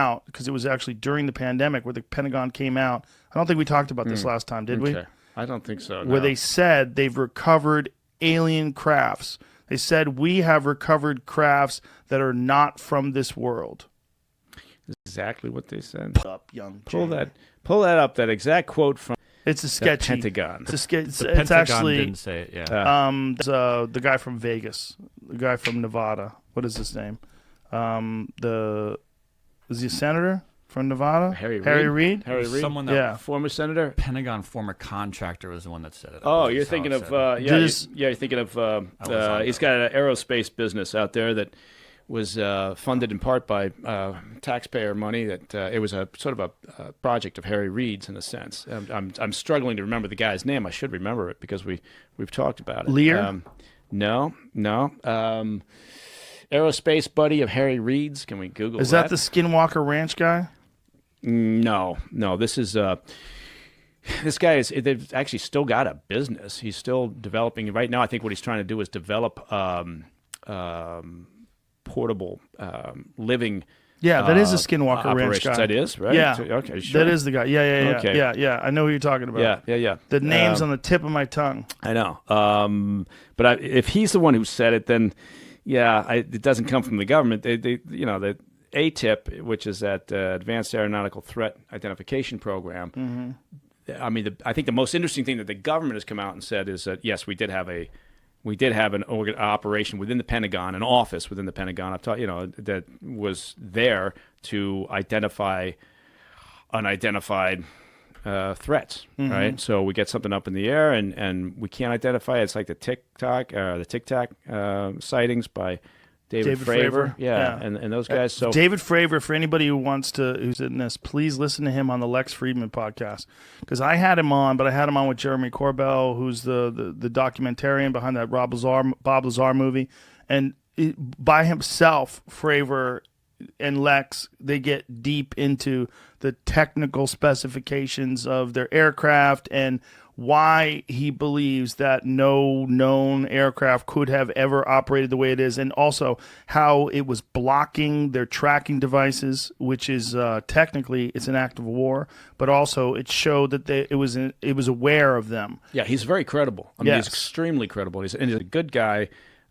out, because it was actually during the pandemic where the Pentagon came out. I don't think we talked about this last time, did we? I don't think so. Where they said they've recovered alien crafts. They said we have recovered crafts that are not from this world. Exactly what they said. Up, young pull that up. That exact quote from. It's a sketchy. Pentagon. It's a sketch. The Pentagon it's actually didn't say it. Yeah. The guy from Vegas, the guy from Nevada. What is his name? Is he a senator from Nevada? Harry Reid. Someone that former senator. Pentagon former contractor was the one that said it. Oh, you're thinking of you're thinking of he's got an aerospace business out there that was funded in part by taxpayer money. That it was a sort of a project of Harry Reid's in a sense. I'm struggling to remember the guy's name. I should remember it because we've talked about it. Lear? No. Aerospace buddy of Harry Reid's. Can we Google that? Is that the Skinwalker Ranch guy? No. This is this guy is. They've actually still got a business. He's still developing right now. I think what he's trying to do is develop portable living. Yeah, that is a Skinwalker Ranch guy. That is, right? Yeah. Okay, sure. That is the guy. Yeah. Okay. Yeah. I know who you're talking about. Yeah. The name's on the tip of my tongue. I know. But if he's the one who said it, then it doesn't come from the government. They the ATIP, which is that Advanced Aeronautical Threat Identification Program. Mm-hmm. I mean, I think the most interesting thing that the government has come out and said is that yes, we did have an operation within the Pentagon, an office within the Pentagon. I've taught that was there to identify unidentified threats. Mm-hmm. Right? So we get something up in the air and we can't identify it. It's like the Tic Tac sightings by David Fravor. Yeah. And those guys. So David Fravor, for anybody who's in this, please listen to him on the Lex Friedman podcast, because I had him on, but I had him on with Jeremy Corbell, who's the documentarian behind that Bob Lazar movie, and by himself, Fravor and Lex, they get deep into the technical specifications of their aircraft and why he believes that no known aircraft could have ever operated the way it is, and also how it was blocking their tracking devices, which is technically it's an act of war, but also it showed that it was aware of them. Yeah, he's very credible. I mean, Yes. he's extremely credible. He's a good guy.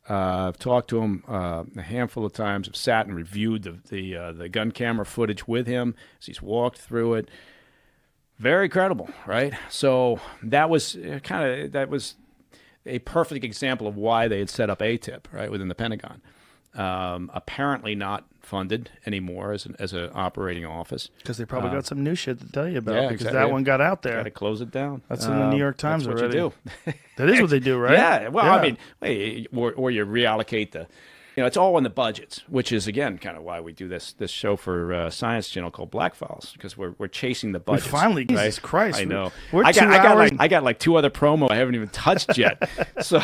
I've talked to him a handful of times. I've sat and reviewed the gun camera footage with him as he's walked through it. Very credible, right? So that was a perfect example of why they had set up ATIP, right, within the Pentagon. Apparently not funded anymore as an operating office. Because they probably got some new shit to tell you about, yeah, because exactly. that one got out there. Got to close it down. That's in the New York Times that's already. What you do. That is what they do, right? Yeah. Well, Yeah. I mean, or you reallocate it's all in the budgets, which is again kind of why we do this show for Science Channel called Black Files, because we're chasing the budgets. Finally, right? Jesus Christ! I know. We're I 2 hours. got like 2 other promo I haven't even touched yet. So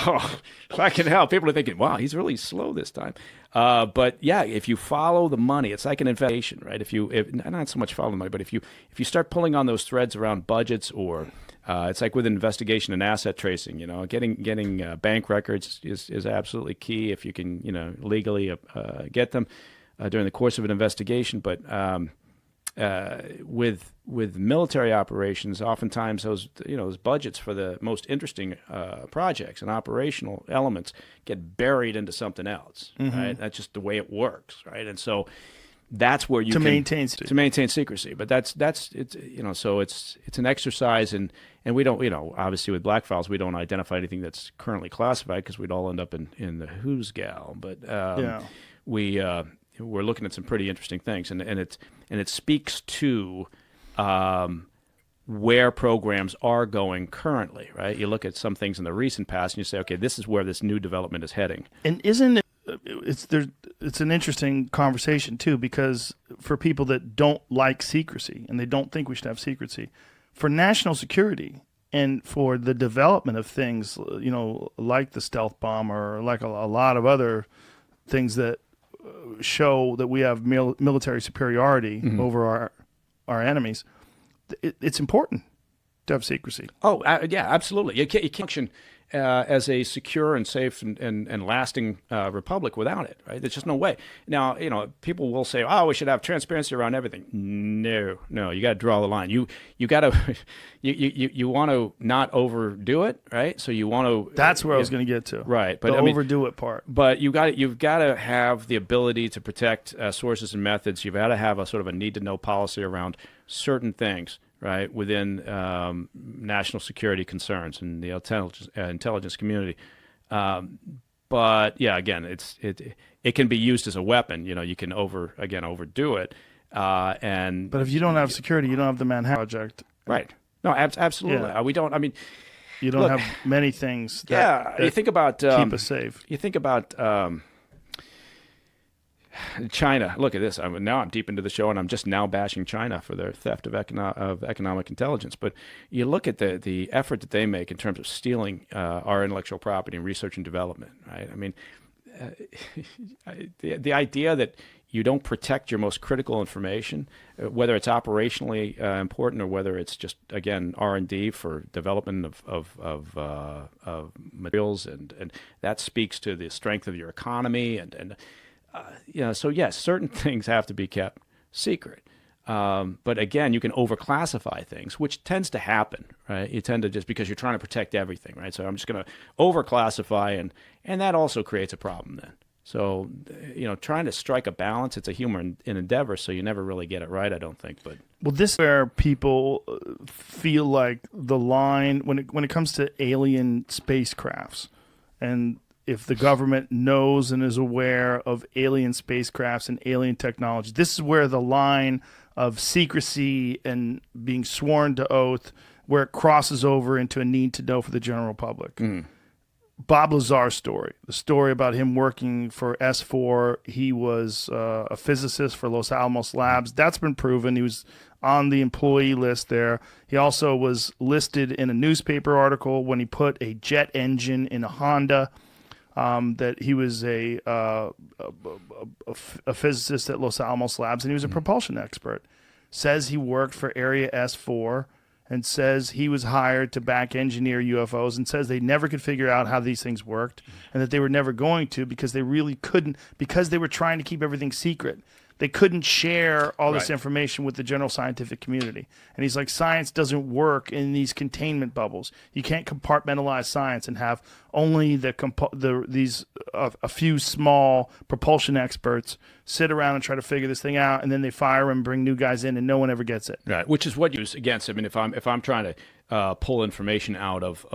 if I can help, people are thinking, wow, he's really slow this time. But yeah, if you follow the money, it's like an investigation, right? If not so much follow the money, but if you start pulling on those threads around budgets, or it's like with investigation and asset tracing, getting bank records is absolutely key if you can, legally get them during the course of an investigation. But with military operations, oftentimes those budgets for the most interesting projects and operational elements get buried into something else. Mm-hmm. Right? That's just the way it works, right? And so that's where you maintain secrecy. But that's it's so it's an exercise, and we don't obviously with Black Files we don't identify anything that's currently classified because we'd all end up in the who's gal. But we're looking at some pretty interesting things, and it speaks to where programs are going currently, right? You look at some things in the recent past and you say, okay, this is where this new development is heading. And isn't it? It's an interesting conversation too, because for people that don't like secrecy and they don't think we should have secrecy, for national security and for the development of things, like the stealth bomb or like a lot of other things that show that we have military superiority over our enemies, it's important. to have secrecy. Oh, yeah, absolutely. You can't function as a secure and safe and lasting republic without it, right? There's just no way. Now, people will say, "Oh, we should have transparency around everything." No, you got to draw the line. You got to you want to not overdo it, right? So you want to. That's where I was going to get to. Right, but the overdo it part. But you've got to have the ability to protect sources and methods. You've got to have a sort of a need to know policy around certain things, right, within national security concerns and the intelligence community. But yeah, again, it can be used as a weapon. You can overdo it. But if you don't have security, you don't have the Manhattan Project. Right. No, absolutely. Yeah. We don't. I mean, you don't have many things. That you think about keep us safe. You think about. China. Look at this. Now I'm deep into the show, and I'm just now bashing China for their theft of economic intelligence. But you look at the effort that they make in terms of stealing our intellectual property and research and development. Right? I mean, the idea that you don't protect your most critical information, whether it's operationally important or whether it's just again R&D for development of materials, and that speaks to the strength of your economy and. So yes, certain things have to be kept secret. But again, you can overclassify things, which tends to happen, right? You tend to just because you're trying to protect everything, right? So I'm just going to overclassify, and that also creates a problem then. So, trying to strike a balance, it's a human endeavor, so you never really get it right, I don't think. But this is where people feel like the line when it comes to alien spacecrafts, and if the government knows and is aware of alien spacecrafts and alien technology, this is where the line of secrecy and being sworn to oath, where it crosses over into a need to know for the general public. Bob Lazar's story, the story about him working for S4. He was a physicist for Los Alamos Labs. That's been proven. He was on the employee list there. He also was listed in a newspaper article when he put a jet engine in a Honda. That he was a physicist at Los Alamos Labs, and he was a propulsion expert. Says he worked for Area S4, and says he was hired to back engineer UFOs, and says they never could figure out how these things worked, and that they were never going to because they really couldn't, because they were trying to keep everything secret. They couldn't share all this information with the general scientific community. And he's like, science doesn't work in these containment bubbles. You can't compartmentalize science and have only a few small propulsion experts sit around and try to figure this thing out, and then they fire them, bring new guys in, and no one ever gets it. Right, which is what you use against. I mean, if I'm trying to pull information out of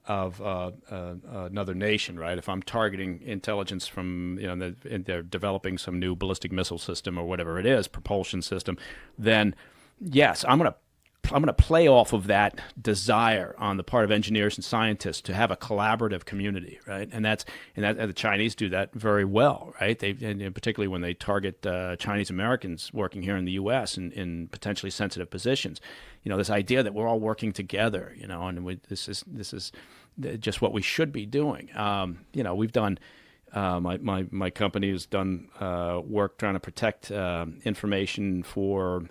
another nation, right? If I'm targeting intelligence from, they're developing some new ballistic missile system or whatever it is, propulsion system, then yes, I'm gonna play off of that desire on the part of engineers and scientists to have a collaborative community, right? And the Chinese do that very well, right? And particularly when they target Chinese Americans working here in the U.S. in potentially sensitive positions. This idea that we're all working together, and this is just what we should be doing. We've done. My company has done work trying to protect information for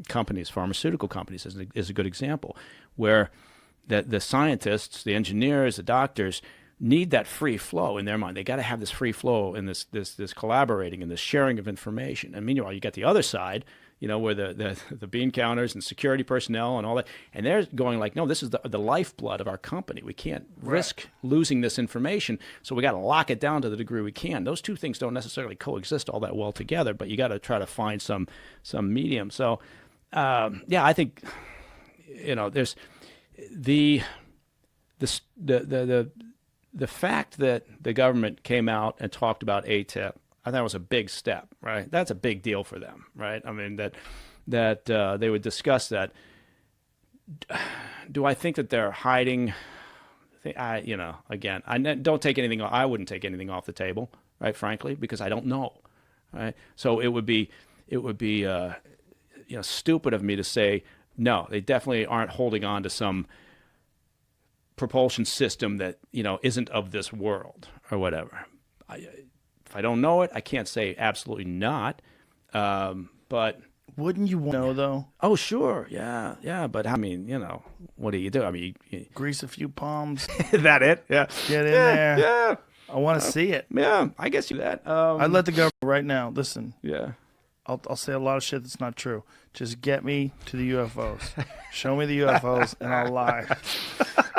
companies, pharmaceutical companies, is a good example, where the scientists, the engineers, the doctors need that free flow in their mind. They got to have this free flow and this collaborating and this sharing of information. And meanwhile, you got the other side, where the bean counters and security personnel and all that, and they're going like, no, this is the lifeblood of our company. We can't risk losing this information, so we got to lock it down to the degree we can. Those two things don't necessarily coexist all that well together, but you got to try to find some medium. So, I think, there's the fact that the government came out and talked about ATIP, I thought it was a big step, right? That's a big deal for them, right? I mean, that they would discuss that. Do I think that they're hiding? Again, I don't take anything. I wouldn't take anything off the table, right? Frankly, because I don't know, right? So it would be stupid of me to say no. They definitely aren't holding on to some propulsion system that isn't of this world or whatever. If I don't know it, I can't say absolutely not. But Wouldn't you know though? Oh, sure. Yeah. But I mean, what do you do? I mean, Grease a few palms, is that it? Yeah. get in there. Yeah. I want to see it. Yeah. I guess you do that. I'd let the government right now. Listen, Yeah. I'll say a lot of shit that's not true. Just get me to the UFOs. Show me the UFOs, and I'll lie.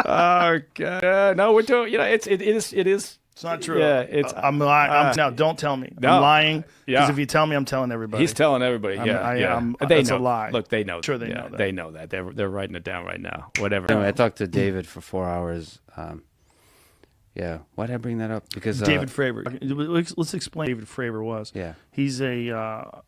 Oh God. No, we're doing. It is. It's not true. Yeah. It's. I'm lying. No, don't tell me. No. I'm lying. Yeah. Because if you tell me, I'm telling everybody. He's telling everybody. Yeah. They that's know. a lie. Look, they know. Sure, they know that. They know that. They're writing it down right now. Whatever. Anyway, I talked to David for 4 hours. Yeah. Why did I bring that up? Because David Fravor. Let's explain who David Fravor was. Yeah. He's a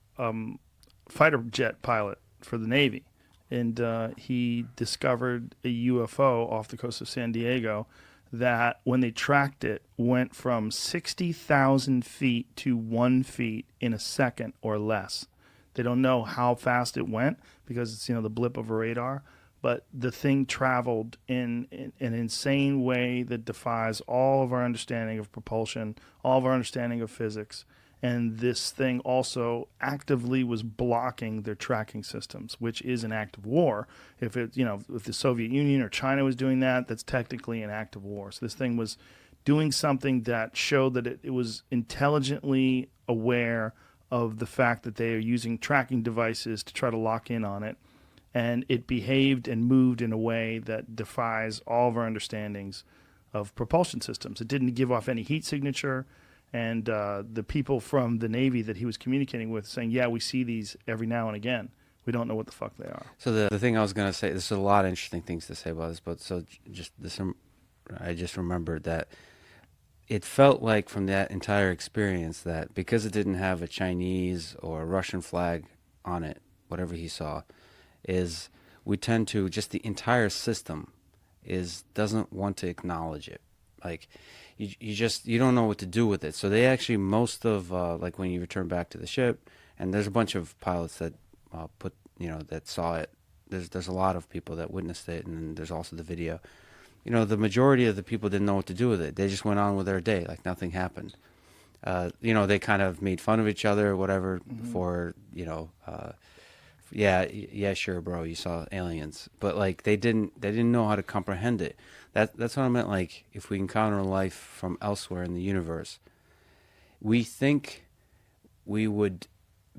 fighter jet pilot for the Navy, and he discovered a UFO off the coast of San Diego that, when they tracked it, went from 60,000 feet to 1 feet in a second or less. They don't know how fast it went because it's the blip of a radar, but the thing traveled in an insane way that defies all of our understanding of propulsion, all of our understanding of physics. And this thing also actively was blocking their tracking systems, which is an act of war. If if the Soviet Union or China was doing that, that's technically an act of war. So this thing was doing something that showed that it was intelligently aware of the fact that they are using tracking devices to try to lock in on it. And it behaved and moved in a way that defies all of our understandings of propulsion systems. It didn't give off any heat signature. And the people from the Navy that he was communicating with saying, yeah, we see these every now and again. We don't know what the fuck they are. So the thing I was going to say, there's a lot of interesting things to say about this, but I just remembered that it felt like from that entire experience that because it didn't have a Chinese or a Russian flag on it, whatever he saw, is we tend to, just the entire system doesn't want to acknowledge it. Like, you don't know what to do with it. So they actually, most of like when you return back to the ship, and there's a bunch of pilots that that saw it. There's a lot of people that witnessed it, and then there's also the video. The majority of the people didn't know what to do with it. They just went on with their day like nothing happened. They kind of made fun of each other or whatever for yeah, sure, bro, you saw aliens, but like they didn't know how to comprehend it. That's what I meant. Like, if we encounter life from elsewhere in the universe, we think we would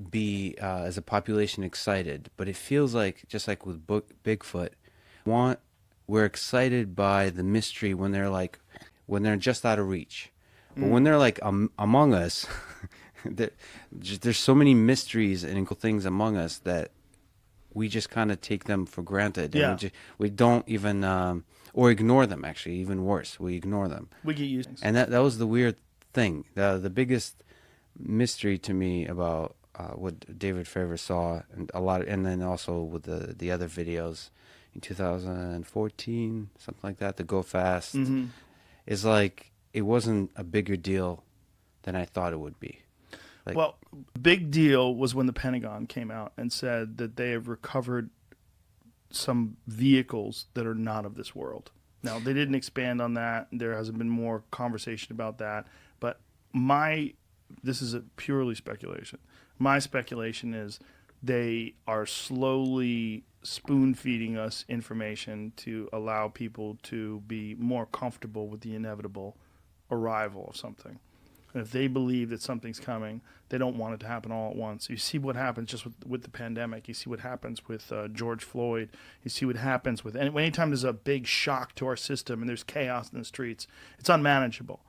be as a population excited, but it feels like, just like with Bigfoot, we're excited by the mystery when they're just out of reach, but when they're like among us, there's so many mysteries and cool things among us that we just kind of take them for granted. Yeah. And we don't even, or ignore them, actually, even worse. We ignore them. We get used to it. And that was the weird thing. The biggest mystery to me about what David Fravor saw, and then also with the other videos in 2014, something like that, the Go Fast, is like, it wasn't a bigger deal than I thought it would be. Like, well, big deal was when the Pentagon came out and said that they have recovered some vehicles that are not of this world. Now, they didn't expand on that. There hasn't been more conversation about that. But this is a purely speculation. My speculation is they are slowly spoon-feeding us information to allow people to be more comfortable with the inevitable arrival of something. And if they believe that something's coming, they don't want it to happen all at once. You see what happens just with the pandemic. You see what happens with George Floyd. You see what happens with anytime there's a big shock to our system and there's chaos in the streets, it's unmanageable.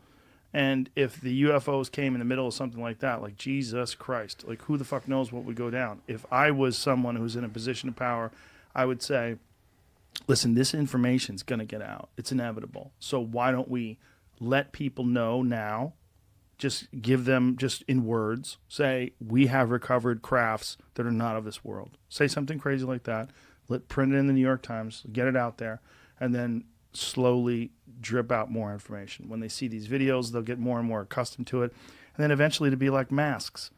And if the UFOs came in the middle of something like that, like, Jesus Christ, like, who the fuck knows what would go down? If I was someone who's in a position of power, I would say, listen, this information's going to get out. It's inevitable. So why don't we let people know now? Just give them, just in words, say, we have recovered crafts that are not of this world. Say something crazy like that. Print it in the New York Times, get it out there, and then slowly drip out more information. When they see these videos, they'll get more and more accustomed to it. And then eventually to be like masks.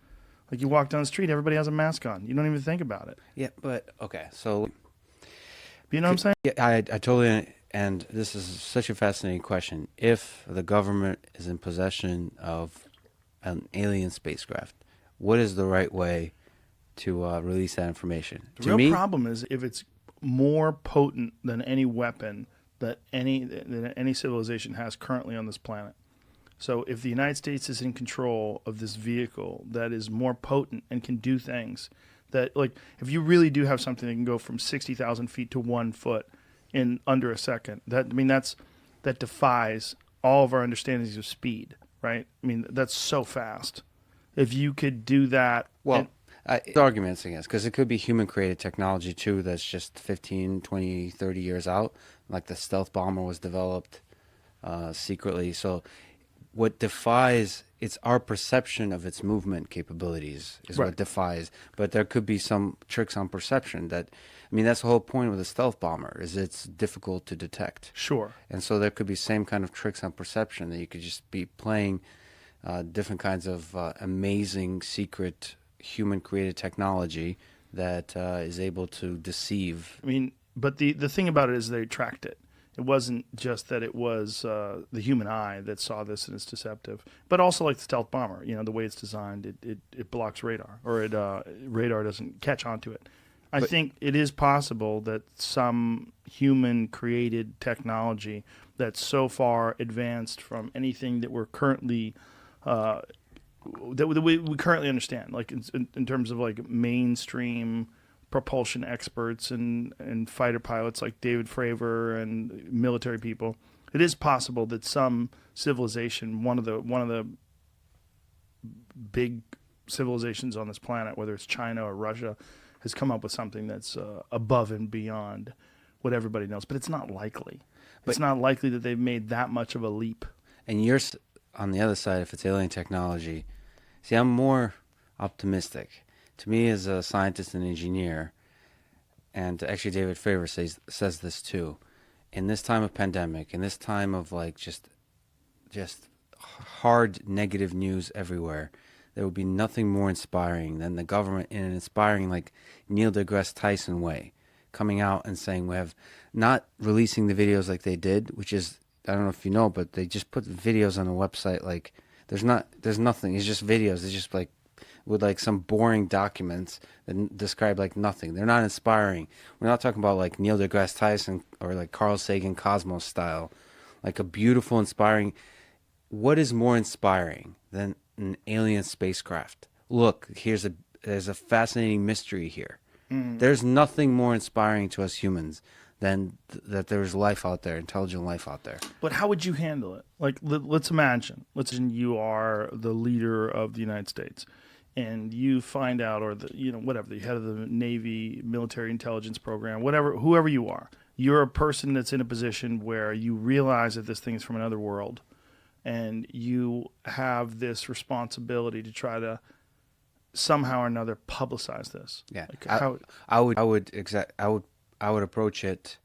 Like, you walk down the street, everybody has a mask on. You don't even think about it. yeah, but okay, so You know what I'm saying? yeah, I totally. And this is such a fascinating question. If the government is in possession of an alien spacecraft, what is the right way to release that information. The To real me, problem is if it's more potent than any weapon that any civilization has currently on this planet. So if the United States is in control of this vehicle that is more potent and can do things that, like, if you really do have something that can go from 60,000 feet to 1 foot in under a second, that defies all of our understandings of speed, right? I mean, that's so fast. If you could do that, well, there's arguments against, because it could be human-created technology, too, that's just 15, 20, 30 years out. Like the stealth bomber was developed secretly. So what defies, it's our perception of its movement capabilities is Right. what defies. But there could be some tricks on perception that, I mean, that's the whole point with a stealth bomber, is it's difficult to detect. sure. And so there could be same kind of tricks on perception, that you could just be playing different kinds of amazing, secret, human-created technology that is able to deceive. I mean, but the thing about it is they tracked it. It wasn't just that it was the human eye that saw this and it's deceptive, but also like the stealth bomber. You know, the way it's designed, it blocks radar, or radar doesn't catch onto it. I think it is possible that some human-created technology that's so far advanced from anything that we're currently that we currently understand, like in terms of like mainstream propulsion experts and fighter pilots like David Fravor and military people, it is possible that some civilization, one of the big civilizations on this planet, whether it's China or Russia, has come up with something that's above and beyond what everybody knows. But it's not likely. It's not likely that they've made that much of a leap. And you're on the other side, if it's alien technology. See, I'm more optimistic. To me, as a scientist and engineer, and actually David Fravor says this too, in this time of pandemic, in this time of like just hard negative news everywhere, there would be nothing more inspiring than the government in an inspiring, like Neil deGrasse Tyson way, coming out and saying we have not releasing the videos like they did, which is, I don't know if you know, but they just put videos on the website. Like there's nothing. It's just videos. It's just like with like some boring documents that describe like nothing. They're not inspiring. We're not talking about like Neil deGrasse Tyson or like Carl Sagan Cosmos style, like a beautiful, inspiring. What is more inspiring than an alien spacecraft? Look, there's a fascinating mystery here. There's nothing more inspiring to us humans than that there's life out there, intelligent life out there. But how would you handle it? Like, let's imagine you are the leader of the United States, and you find out, or the head of the Navy military intelligence program, whoever you are, you're a person that's in a position where you realize that this thing is from another world, and you have this responsibility to try to somehow or another publicize this. Yeah, like I would approach it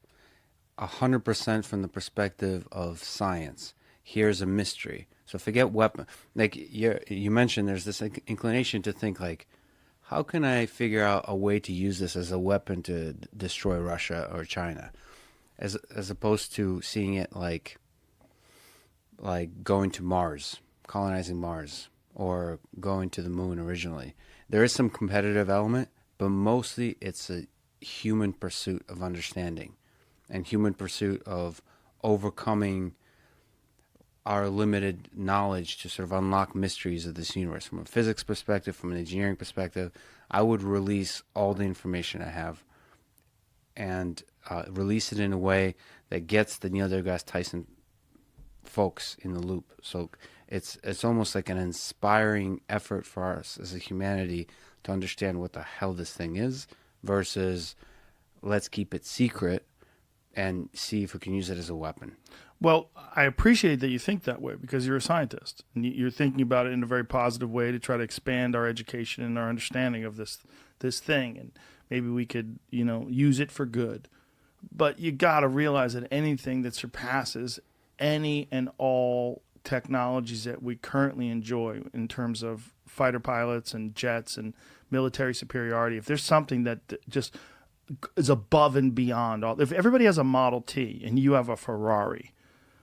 100% from the perspective of science. Here's a mystery. So forget weapon. Like you mentioned, there's this inclination to think like, how can I figure out a way to use this as a weapon to destroy Russia or China, as opposed to seeing it like going to Mars, colonizing Mars, or going to the moon originally. There is some competitive element, but mostly it's a human pursuit of understanding and human pursuit of overcoming our limited knowledge to sort of unlock mysteries of this universe. From a physics perspective, from an engineering perspective, I would release all the information I have and release it in a way that gets the Neil deGrasse Tyson folks in the loop. So it's almost like an inspiring effort for us as a humanity to understand what the hell this thing is, versus let's keep it secret and see if we can use it as a weapon. Well, I appreciate that you think that way, because you're a scientist and you're thinking about it in a very positive way to try to expand our education and our understanding of this thing, and maybe we could use it for good. But you got to realize that anything that surpasses any and all technologies that we currently enjoy in terms of fighter pilots and jets and military superiority, if there's something that just is above and beyond all, if everybody has a Model T and you have a Ferrari,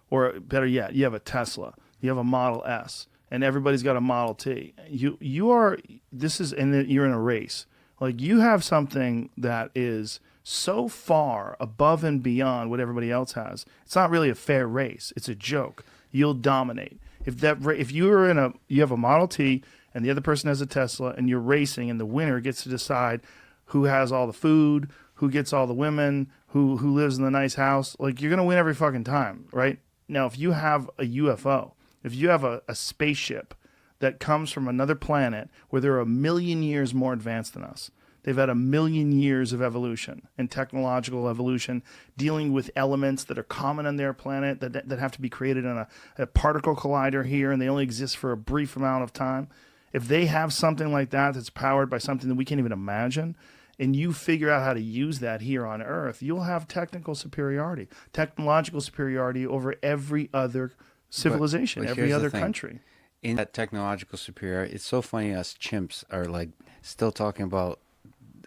or better yet, you have a Tesla, you have a Model S, and everybody's got a Model T, you're in a race Like, you have something that is so far above and beyond what everybody else has. It's not really a fair race. It's a joke. You'll dominate. If you have a Model T and the other person has a Tesla and you're racing and the winner gets to decide who has all the food, who gets all the women, who lives in the nice house, like, you're going to win every fucking time, right? Now, if you have a UFO, if you have a spaceship that comes from another planet where they're 1,000,000 years more advanced than us, they've had 1,000,000 years of evolution and technological evolution, dealing with elements that are common on their planet that have to be created on a particle collider here, and they only exist for a brief amount of time. If they have something like that that's powered by something that we can't even imagine, and you figure out how to use that here on Earth, you'll have technological superiority over every other civilization, but every here's the other thing. country. In that technological superiority, it's so funny us chimps are like still talking about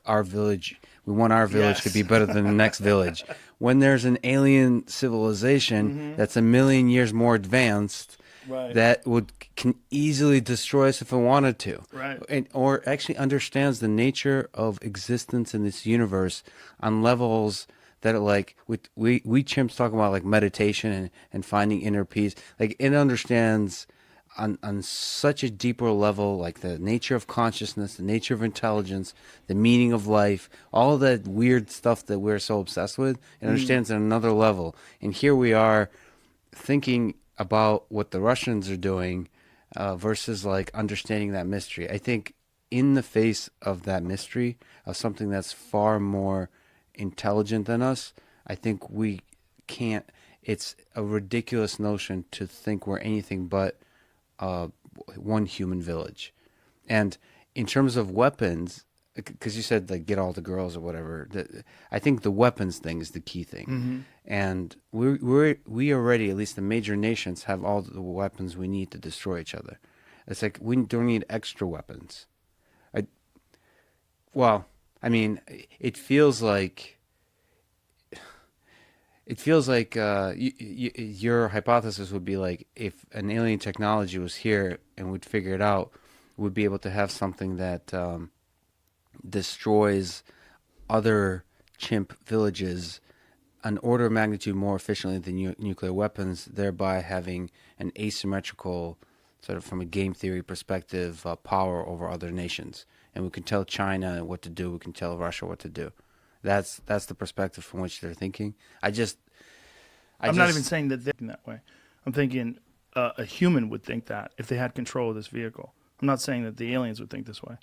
our village. We want our village to be better than the next village. When there's an alien civilization that's 1,000,000 years more advanced, that can easily destroy us if it wanted to, or actually understands the nature of existence in this universe on levels that are like we chimps talk about, like meditation and finding inner peace. Like, it understands on such a deeper level, like the nature of consciousness, the nature of intelligence, the meaning of life, all of that weird stuff that we're so obsessed with. It understands at another level. And here we are thinking about what the Russians are doing versus like understanding that mystery. I think in the face of that mystery of something that's far more intelligent than us, I think we can't. It's a ridiculous notion to think we're anything but one human village. And in terms of weapons, because you said like get all the girls or whatever, I think the weapons thing is the key thing. And we already, at least the major nations, have all the weapons we need to destroy each other. It's like we don't need extra weapons. It feels like your hypothesis would be like, if an alien technology was here and we'd figure it out, we'd be able to have something that destroys other chimp villages an order of magnitude more efficiently than nuclear weapons, thereby having an asymmetrical, sort of from a game theory perspective, power over other nations. And we can tell China what to do. We can tell Russia what to do. That's the perspective from which they're thinking. I'm not even saying that they're thinking that way. I'm thinking a human would think that if they had control of this vehicle. I'm not saying that the aliens would think this way.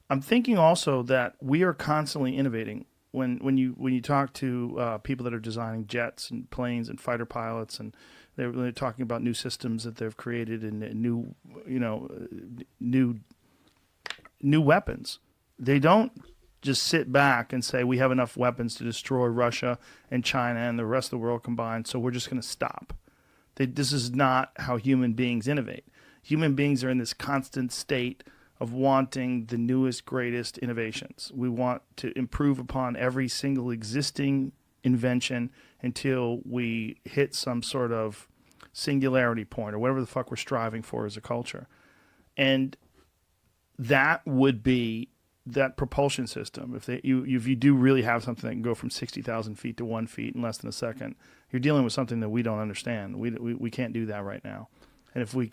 I'm thinking also that we are constantly innovating. When you talk to people that are designing jets and planes and fighter pilots, and they're talking about new systems that they've created and new weapons, they don't just sit back and say we have enough weapons to destroy Russia and China and the rest of the world combined, so we're just going to stop. This is not how human beings innovate. Human beings are in this constant state of wanting the newest, greatest innovations. We want to improve upon every single existing invention until we hit some sort of singularity point or whatever the fuck we're striving for as a culture. And that would be that propulsion system. If you do really have something that can go from 60,000 feet to 1 foot in less than a second, you're dealing with something that we don't understand. We can't do that right now. And if you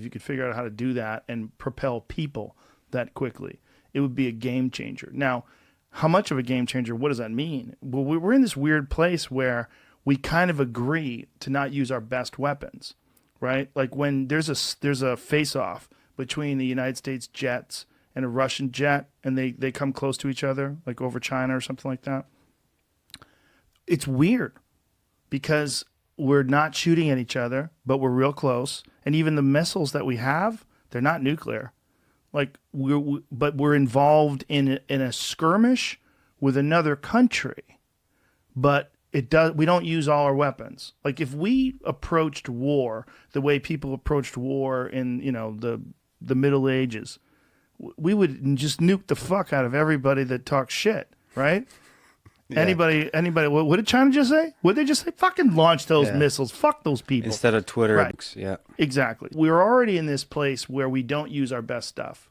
could figure out how to do that and propel people that quickly, it would be a game changer. Now, how much of a game changer? What does that mean? Well, we're in this weird place where we kind of agree to not use our best weapons, right? Like when there's a face-off between the United States jets and a Russian jet, and they come close to each other, like over China or something like that. It's weird because we're not shooting at each other, but we're real close. And even the missiles that we have, they're not nuclear. Like but we're involved in a skirmish with another country. But we don't use all our weapons. Like if we approached war the way people approached war in the Middle Ages, we would just nuke the fuck out of everybody that talks shit, right? Yeah. Anybody, what did China just say? What did they just say? Fucking launch those missiles. Fuck those people. Instead of Twitter. Right. Yeah. Exactly. We're already in this place where we don't use our best stuff.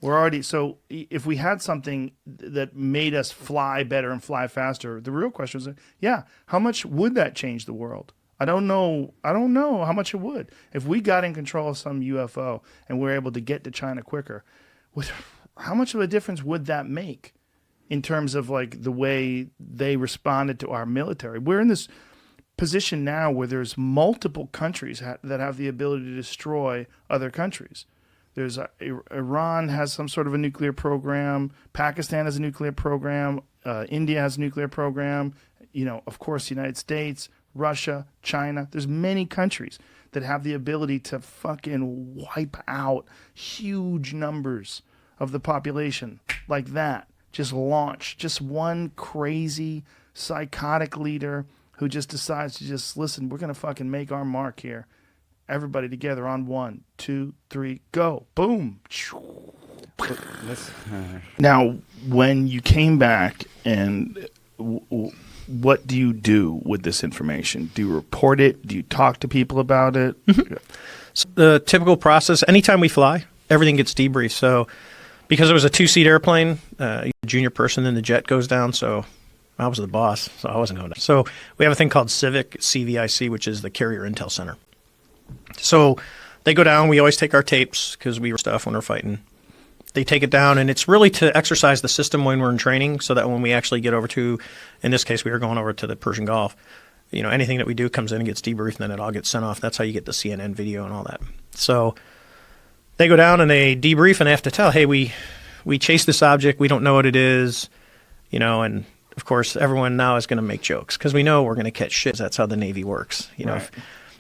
We're already, so if we had something that made us fly better and fly faster, the real question is, yeah, how much would that change the world? I don't know how much it would. If we got in control of some UFO and we're able to get to China quicker, how much of a difference would that make in terms of like the way they responded to our military? We're in this position now where there's multiple countries that have the ability to destroy other countries. There's Iran has some sort of a nuclear program. Pakistan has a nuclear program. India has a nuclear program. Of course, the United States, Russia, China. There's many countries that have the ability to fucking wipe out huge numbers of the population like that. Just launch. Just one crazy, psychotic leader who just decides to just, listen, we're going to fucking make our mark here. Everybody together on 1, 2, 3, go. Boom. Now, when you came back, and what do you do with this information? Do you report it? Do you talk to people about it? Mm-hmm. So the typical process, anytime we fly, everything gets debriefed. So because it was a 2-seat airplane, a junior person in the jet goes down, so I was the boss, so I wasn't going down. So we have a thing called CVIC, which is the Carrier Intel Center. So they go down. We always take our tapes because we were stuff when we're fighting. They take it down, and it's really to exercise the system when we're in training so that when we actually get over to, in this case, we were going over to the Persian Gulf, anything that we do comes in and gets debriefed, and then it all gets sent off. That's how you get the CNN video and all that. So they go down and they debrief, and they have to tell, hey, we chased this object. We don't know what it is, and of course, everyone now is going to make jokes because we know we're going to catch shit. That's how the Navy works, Right.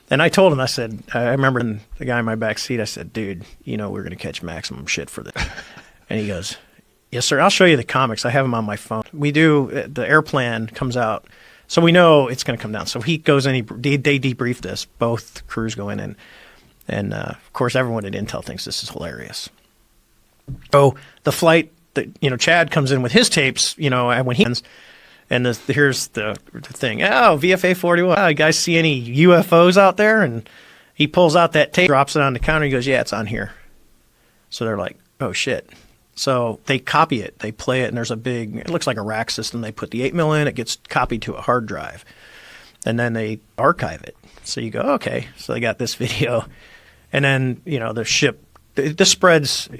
And I told him, I said, I remember the guy in my back seat, I said, dude, we're going to catch maximum shit for this. And he goes, yes, sir. I'll show you the comics. I have them on my phone. We do, the airplane comes out. So we know it's going to come down. So he goes in, they debrief this. Both crews go in, and of course, everyone at Intel thinks this is hilarious. So the flight, Chad comes in with his tapes, and when he ends, and here's the thing. Oh, VFA 41. Oh, you guys see any UFOs out there? And he pulls out that tape, drops it on the counter. He goes, yeah, it's on here. So they're like, oh, shit. So they copy it. They play it, and there's it looks like a rack system. They put the 8mm in. It gets copied to a hard drive. And then they archive it. So you go, okay. So they got this video. And then, the ship, this spreads, if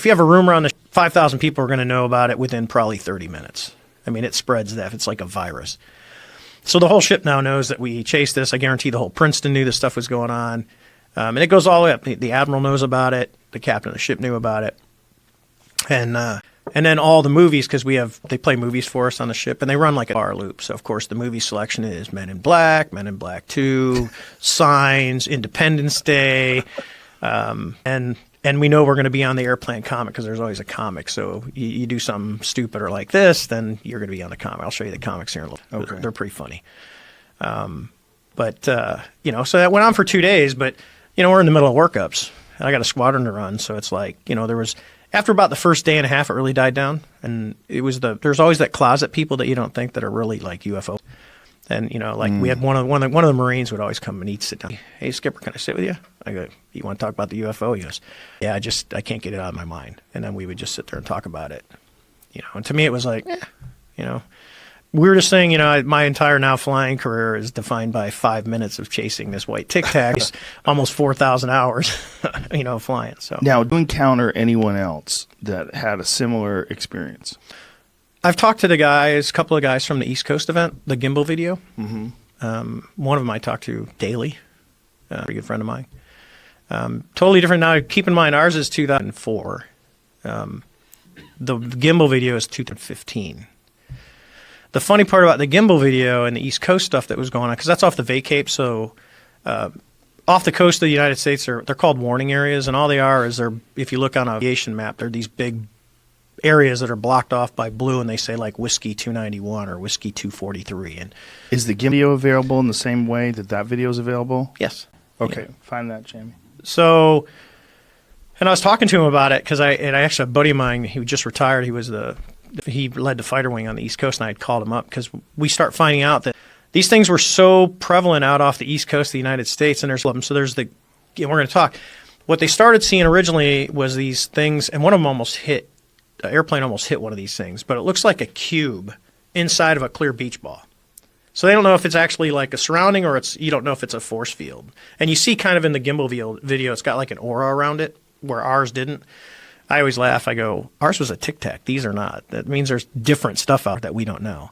you have a rumor on the 5,000 people are going to know about it within probably 30 minutes. I mean, it spreads that. It's like a virus. So the whole ship now knows that we chased this. I guarantee the whole Princeton knew this stuff was going on. And it goes all the way up. The admiral knows about it. The captain of the ship knew about it. And then all the movies, because they play movies for us on the ship, and they run like a bar loop. So, of course, the movie selection is Men in Black 2, Signs, Independence Day, and we know we're going to be on the airplane comic because there's always a comic. So you do something stupid or like this, then you're going to be on the comic. I'll show you the comics here in a little bit. Okay. They're pretty funny. So that went on for 2 days, but, we're in the middle of workups. And I got a squadron to run, so it's like, there was, after about the first day and a half, it really died down. And there's always that closet people that you don't think that are really like UFOs. And, we had one of the Marines would always come and he'd sit down. Hey, Skipper, can I sit with you? I go, you want to talk about the UFO? He goes, yeah, I can't get it out of my mind. And then we would just sit there and talk about it. And to me it was like, weirdest thing, my entire now flying career is defined by 5 minutes of chasing this white Tic Tac, almost 4,000 hours, flying. So now, do you encounter anyone else that had a similar experience? I've talked to a couple of guys from the East Coast event, the gimbal video. Mm-hmm. One of them I talk to daily, a pretty good friend of mine. Totally different now. Keep in mind, ours is 2004. The gimbal video is 2015. The funny part about the gimbal video and the East Coast stuff that was going on, because that's off the VACAPE, so off the coast of the United States, they're called warning areas, and all they are is if you look on a aviation map, they're these big areas that are blocked off by blue, and they say like Whiskey 291 or Whiskey 243. And is the gimbal video available in the same way that video is available? Yes. Okay, yeah. Find that, Jamie. So, and I was talking to him about it because I actually, a buddy of mine, he just retired. He led the fighter wing on the East Coast, and I had called him up because we start finding out that these things were so prevalent out off the East Coast of the United States, and there's them. So we're going to talk. What they started seeing originally was these things, and one of them almost hit, the airplane almost hit one of these things, but it looks like a cube inside of a clear beach ball. So they don't know if it's actually like a surrounding or you don't know if it's a force field. And you see kind of in the gimbal video, it's got like an aura around it where ours didn't. I always laugh. I go, ours was a Tic Tac. These are not. That means there's different stuff out that we don't know.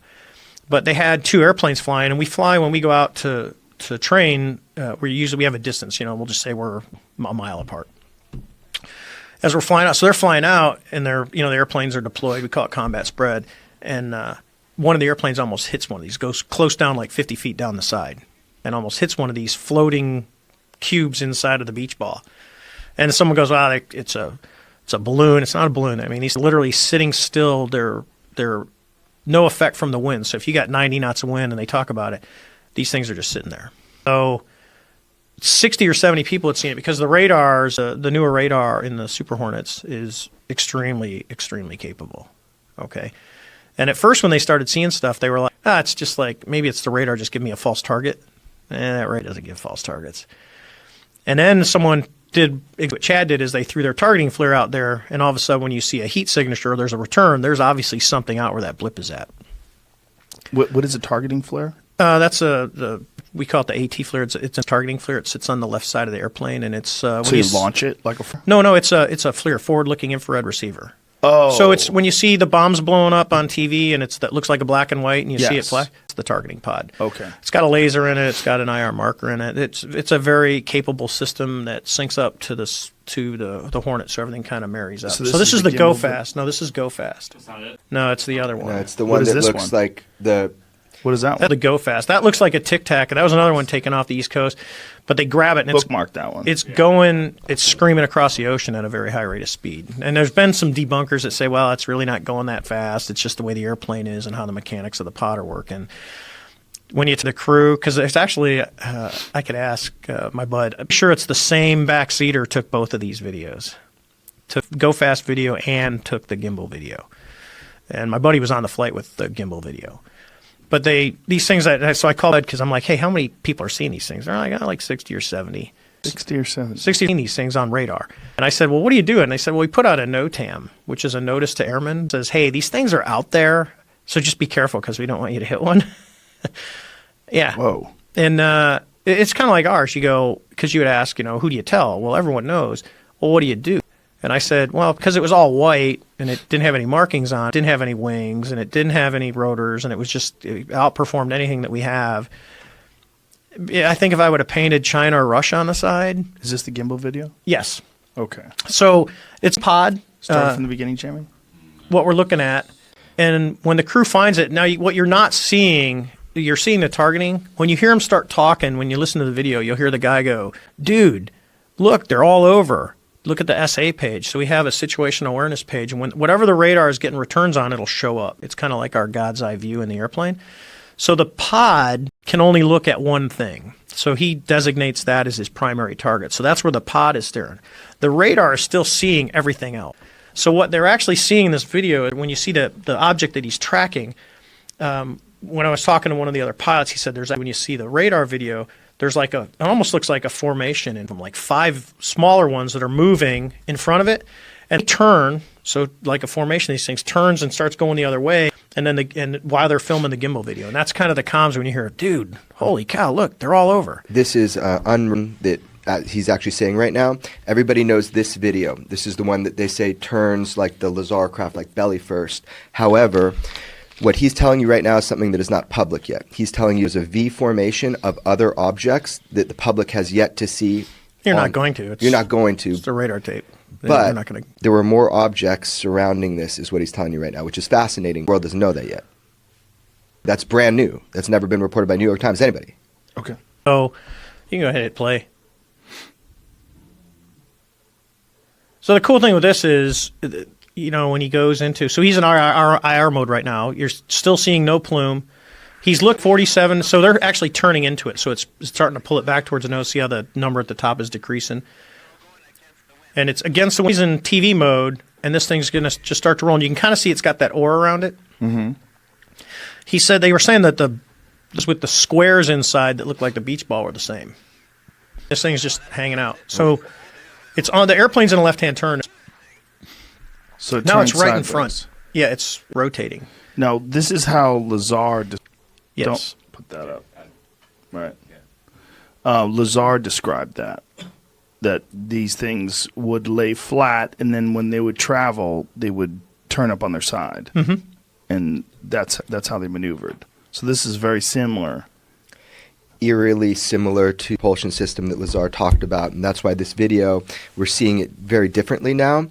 But they had 2 airplanes flying, and we fly when we go out to train. We have a distance. We'll just say we're a mile apart. As we're flying out, so they're flying out, and the airplanes are deployed. We call it combat spread, and one of the airplanes almost hits one of these, goes close down like 50 feet down the side, and almost hits one of these floating cubes inside of the beach ball. And someone goes, "Wow, it's a balloon." It's not a balloon. I mean, he's literally sitting still. They're no effect from the wind. So if you got 90 knots of wind and they talk about it, these things are just sitting there. So 60 or 70 people had seen it because the radars, the newer radar in the Super Hornets is extremely, extremely capable. Okay. And at first when they started seeing stuff, they were like, it's just like, maybe it's the radar just giving me a false target. That radar doesn't give false targets. And then someone what Chad did is they threw their targeting flare out there, and all of a sudden when you see a heat signature, there's a return, there's obviously something out where that blip is at. What is a targeting flare? That's we call it the AT flare. It's a targeting flare. It sits on the left side of the airplane, and it's so you launch it like a flare? No, it's a FLIR, forward-looking infrared receiver. Oh, so it's when you see the bombs blowing up on TV, and that looks like a black and white, and you see it fly. It's the targeting pod. Okay. It's got a laser in it. It's got an IR marker in it. It's a very capable system that syncs up to the Hornet, so everything kind of marries up. So this is the Go Fast. No, this is Go Fast. That's not it. No, it's the other one. No, it's the one that looks like the. What is that one? The Go Fast. That looks like a Tic Tac. That was another one taken off the East Coast. But they grab it and bookmark that one. It's screaming across the ocean at a very high rate of speed. And there's been some debunkers that say, well, it's really not going that fast. It's just the way the airplane is and how the mechanics of the pod are working. When you get to the crew, because it's actually, I could ask my bud. I'm sure it's the same backseater took both of these videos. Took Go Fast video and took the gimbal video. And my buddy was on the flight with the gimbal video. But these things, so I called Ed because I'm like, hey, how many people are seeing these things? They're like 60 or 70. 60 or 70. 60 these things on radar. And I said, well, what are you doing? And they said, well, we put out a NOTAM, which is a notice to airmen. It says, hey, these things are out there, so just be careful because we don't want you to hit one. Yeah. Whoa. And it's kind of like ours. You go, because you would ask, who do you tell? Well, everyone knows. Well, what do you do? And I said, well, because it was all white and it didn't have any markings on it, didn't have any wings, and it didn't have any rotors, and it outperformed anything that we have. Yeah, I think if I would have painted China or Russia on the side. Is this the gimbal video? Yes. Okay. So it's pod. Start from the beginning, Jamie? What we're looking at. And when the crew finds it, now what you're not seeing, you're seeing the targeting. When you hear them start talking, when you listen to the video, you'll hear the guy go, dude, look, they're all over. Look at the SA page. So we have a situational awareness page, and whatever the radar is getting returns on, it'll show up. It's kind of like our God's eye view in the airplane. So the pod can only look at one thing. So he designates that as his primary target. So that's where the pod is staring. The radar is still seeing everything else. So what they're actually seeing in this video, when you see the object that he's tracking, when I was talking to one of the other pilots, he said when you see the radar video, there's it almost looks like a formation and from like 5 smaller ones that are moving in front of it and turn. So like a formation, these things turns and starts going the other way. And then while they're filming the gimbal video, and that's kind of the comms when you hear, dude, holy cow, look, they're all over. This is that he's actually saying right now. Everybody knows this video. This is the one that they say turns like the Lazar craft, like belly first. However, what he's telling you right now is something that is not public yet. He's telling you there's a V formation of other objects that the public has yet to see. You're not going to. You're not going to. It's the radar tape. But not gonna... there were more objects surrounding this, is what he's telling you right now, which is fascinating. The world doesn't know that yet. That's brand new. That's never been reported by New York Times, anybody. Okay. So you can go ahead and hit play. So the cool thing with this is, when he goes into, so he's in IR mode right now. You're still seeing no plume. He's looked 47, so they're actually turning into it. So it's starting to pull it back towards the nose. See how the number at the top is decreasing? And it's against the wind. He's in TV mode, and this thing's going to just start to roll. And you can kind of see it's got that aura around it. Mm-hmm. He said they were saying that with the squares inside that look like the beach ball were the same. This thing's just hanging out. So It's on the airplane's in a left-hand turn. So it Now it's turns right in sideways. front. Yeah, it's rotating. Now, this is how Lazar... Yes. Don't put that up. Right. Lazar described that these things would lay flat, and then when they would travel, they would turn up on their side. Mm-hmm. And that's how they maneuvered. So this is very similar. Eerily similar to the propulsion system that Lazar talked about, and that's why this video, we're seeing it very differently now,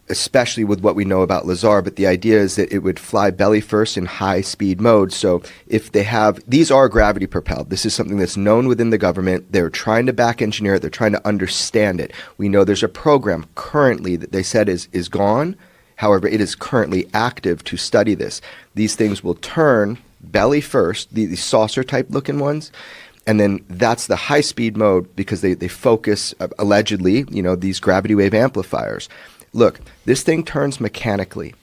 especially with what we know about Lazar. But the idea is that it would fly belly first in high speed mode. So if they have, these are gravity propelled. This is something that's known within the government. They're trying to back engineer it. They're trying to understand it. We know there's a program currently that they said is gone. However, it is currently active to study this. These things will turn belly first, these saucer type looking ones. And then that's the high speed mode because they focus allegedly, these gravity wave amplifiers. Look, this thing turns mechanically.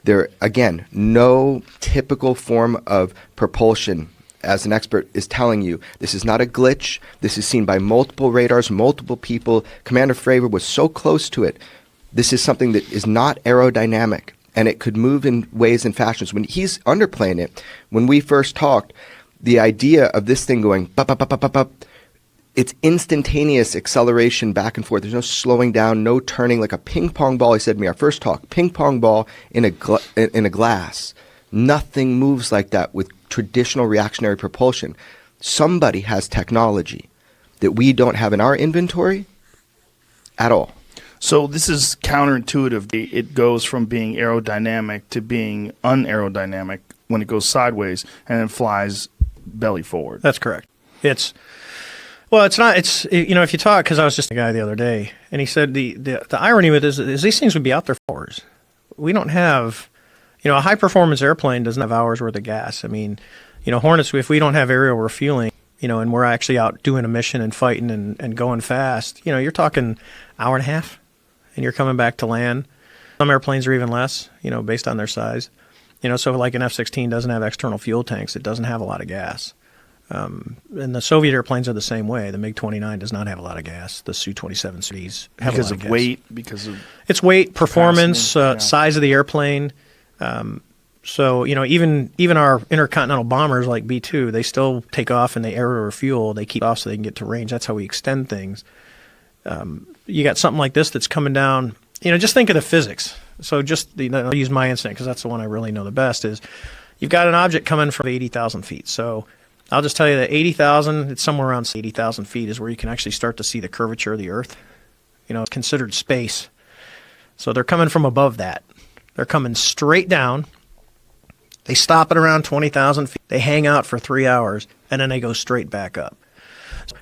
There, again, no typical form of propulsion, as an expert is telling you. This is not a glitch. This is seen by multiple radars, multiple people. Commander Fravor was so close to it. This is something that is not aerodynamic, and it could move in ways and fashions. When he's underplaying it, when we first talked, the idea of this thing going, bup, bup, bup, bup, bup, bup, it's instantaneous acceleration back and forth. There's no slowing down, no turning, like a ping pong ball. He said to me, our first talk, ping pong ball in a glass. Nothing moves like that with traditional reactionary propulsion. Somebody has technology that we don't have in our inventory at all. So this is counterintuitive. It goes from being aerodynamic to being unaerodynamic when it goes sideways and then flies belly forward. That's correct. It's not. It's if you talk, because I was just a guy the other day, and he said the irony with this is these things would be out there for hours. We don't have, a high performance airplane doesn't have hours worth of gas. I mean, Hornets, if we don't have aerial refueling, and we're actually out doing a mission and fighting and going fast, you're talking hour and a half, and you're coming back to land. Some airplanes are even less, based on their size. So like an F-16 doesn't have external fuel tanks. It doesn't have a lot of gas. And the Soviet airplanes are the same way. The MiG-29 does not have a lot of gas. The Su-27 cities have because a lot of gas. weight, because of It's weight, performance, capacity, yeah. size of the airplane. So even our intercontinental bombers like B-2, they still take off and they aero refuel. They keep off so they can get to range. That's how we extend things. You got something like this that's coming down. Just think of the physics. So just I'll use my incident because that's the one I really know the best. Is you've got an object coming from 80,000 feet. So I'll just tell you that 80,000, it's somewhere around 80,000 feet is where you can actually start to see the curvature of the Earth. It's considered space. So they're coming from above that. They're coming straight down. They stop at around 20,000 feet. They hang out for 3 hours, and then they go straight back up.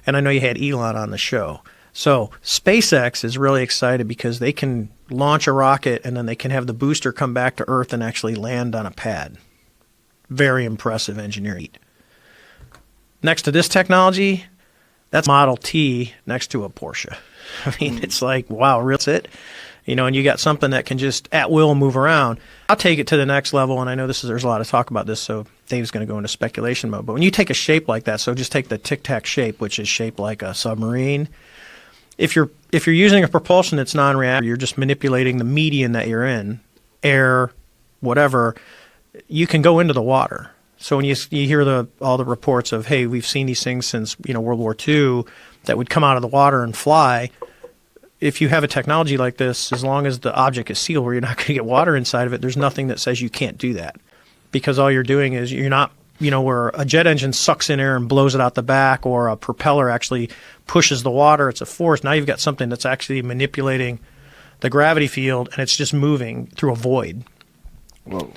And I know you had Elon on the show. So SpaceX is really excited because they can launch a rocket, and then they can have the booster come back to Earth and actually land on a pad. Very impressive engineering. Next to this technology, that's Model T next to a Porsche. I mean, it's like, wow, really? That's it? And you got something that can just at will move around. I'll take it to the next level, and I know there's a lot of talk about this, so Dave's going to go into speculation mode. But when you take a shape like that, so just take the Tic Tac shape, which is shaped like a submarine. If you're using a propulsion that's non-reactive, you're just manipulating the medium that you're in, air, whatever. You can go into the water. So when you hear all the reports of, hey, we've seen these things since World War II that would come out of the water and fly. If you have a technology like this, as long as the object is sealed where you're not going to get water inside of it, there's nothing that says you can't do that. Because all you're doing is you're not, where a jet engine sucks in air and blows it out the back, or a propeller actually pushes the water, it's a force. Now you've got something that's actually manipulating the gravity field, and it's just moving through a void. Whoa.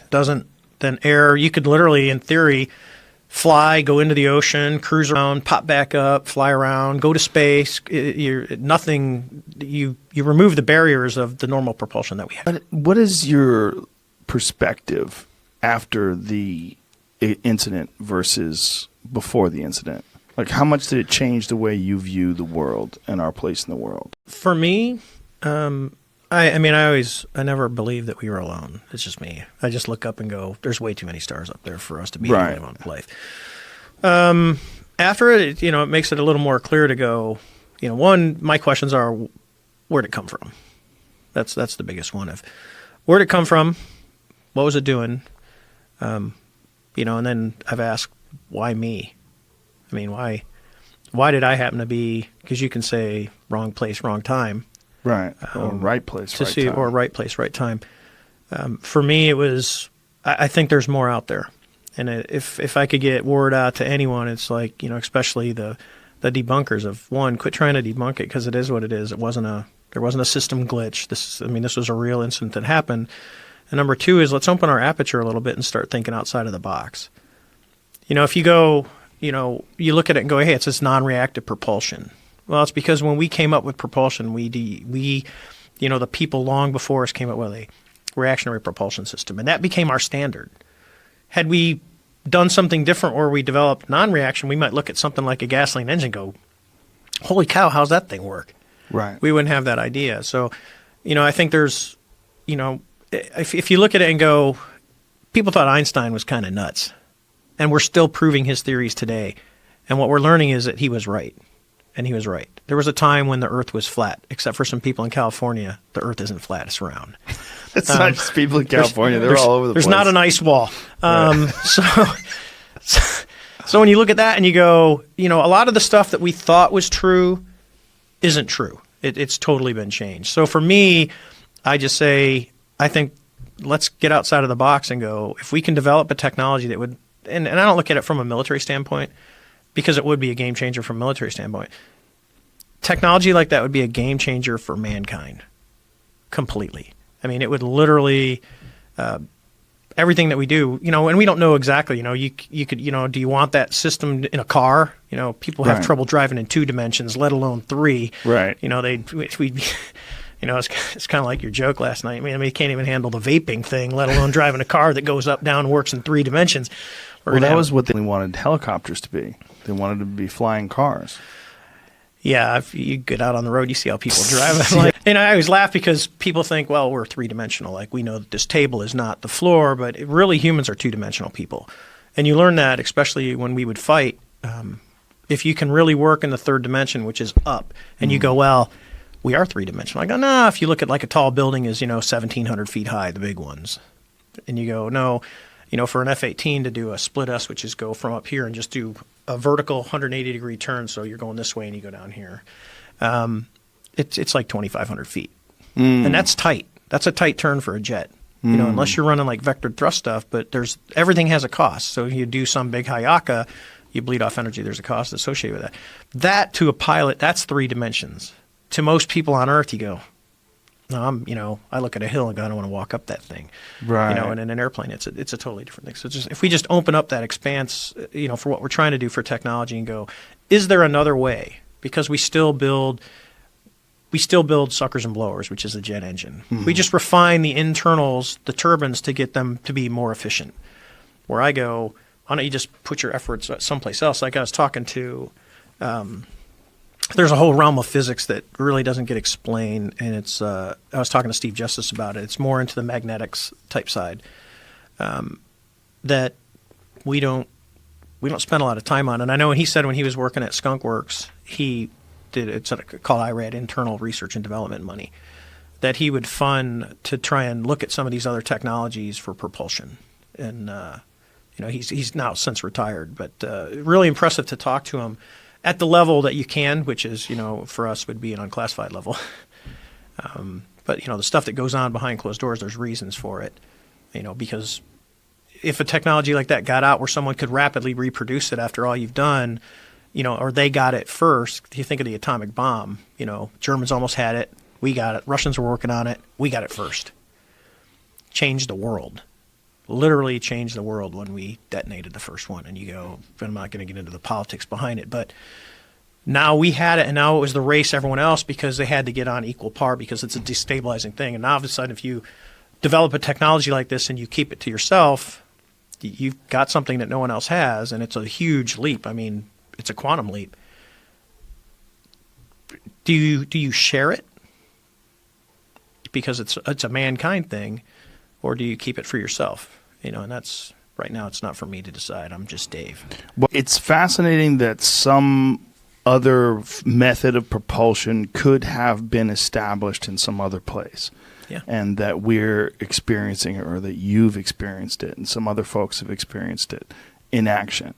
Then air, you could literally, in theory, fly, go into the ocean, cruise around, pop back up, fly around, go to space. You remove the barriers of the normal propulsion that we have. But what is your perspective after the incident versus before the incident? Like, how much did it change the way you view the world and our place in the world? For me, I never believed that we were alone. It's just me. I just look up and go, there's way too many stars up there for us to be the only one life. After it, it makes it a little more clear to go, one, my questions are, where'd it come from? That's the biggest one. Of where'd it come from? What was it doing? And then I've asked, why me? I mean, why did I happen to be? Because you can say wrong place, wrong time. Right. Or right place, to right see, time. or right place, right time. For me, it was. I think there's more out there, and if I could get word out to anyone, it's like, especially the debunkers of, one, quit trying to debunk it, because it is what it is. There wasn't a system glitch. This was a real incident that happened. And number two is, let's open our aperture a little bit and start thinking outside of the box. If you go, you look at it and go, hey, it's this non-reactive propulsion. Well, it's because when we came up with propulsion, we the people long before us came up with a reactionary propulsion system, and that became our standard. Had we done something different, or we developed non-reaction, we might look at something like a gasoline engine and go, holy cow, how's that thing work? Right. We wouldn't have that idea. So, I think there's, if you look at it and go, people thought Einstein was kind of nuts, and we're still proving his theories today. And what we're learning is that he was right. And he was right. There was a time when the Earth was flat, except for some people in California. The Earth isn't flat; it's round. It's not just people in California; they're all over the place. There's not an ice wall. So when you look at that and you go, a lot of the stuff that we thought was true isn't true. It's totally been changed. So for me, I just say, I think let's get outside of the box and go, if we can develop a technology that would, and I don't look at it from a military standpoint, because it would be a game changer from a military standpoint. Technology like that would be a game changer for mankind, completely. I mean, it would literally, everything that we do, and we don't know exactly, you could, do you want that system in a car? People have Right. trouble driving in 2 dimensions, let alone 3. Right. It's kind of like your joke last night. I mean, you can't even handle the vaping thing, let alone driving a car that goes up, down, works in 3 dimensions. Well, that was what they wanted helicopters to be. They wanted to be flying cars. Yeah, if you get out on the road, you see how people drive. And I always laugh because people think, well, we're 3-dimensional. Like, we know that this table is not the floor, but really humans are 2-dimensional people. And you learn that, especially when we would fight, if you can really work in the 3rd dimension, which is up, and you go, well, we are 3-dimensional. I go, no, if you look at like a tall building is, 1,700 feet high, the big ones. And you go, no, for an F-18 to do a split S, which is go from up here and just do a vertical 180-degree turn, so you're going this way and you go down here. It's like 2,500 feet. And that's tight. That's a tight turn for a jet. Unless you're running like vectored thrust stuff, but everything has a cost. So if you do some big Hayaka, you bleed off energy, there's a cost associated with that. That, to a pilot, that's 3 dimensions. To most people on Earth, you go, no, I look at a hill and go, I don't want to walk up that thing. Right. And in an airplane, it's a totally different thing. So if we just open up that expanse, for what we're trying to do for technology and go, is there another way? Because we still build suckers and blowers, which is a jet engine. Mm-hmm. We just refine the internals, the turbines, to get them to be more efficient. Where I go, why don't you just put your efforts someplace else? Like I was talking to, there's a whole realm of physics that really doesn't get explained, and it's. I was talking to Steve Justice about it. It's more into the magnetics type side that we don't spend a lot of time on. And I know he said when he was working at Skunk Works, he did it's called IRAD, Internal Research and Development money, that he would fund to try and look at some of these other technologies for propulsion. And he's now since retired, but really impressive to talk to him at the level that you can, which is, for us would be an unclassified level. But, the stuff that goes on behind closed doors, there's reasons for it, because if a technology like that got out where someone could rapidly reproduce it after all you've done, or they got it first, if you think of the atomic bomb, Germans almost had it. We got it. Russians were working on it. We got it first. Changed the world. Literally changed the world when we detonated the first one. And you go, I'm not going to get into the politics behind it, but now we had it, and now it was the race everyone else because they had to get on equal par because it's a destabilizing thing. And now all of a sudden, if you develop a technology like this and you keep it to yourself, you've got something that no one else has, and it's a huge leap. I mean, it's a quantum leap. Do you share it because it's a mankind thing, or do you keep it for yourself? And that's right now. It's not for me to decide. I'm just Dave. Well, it's fascinating that some other method of propulsion could have been established in some other place. Yeah. And that we're experiencing it, or that you've experienced it, and some other folks have experienced it in action.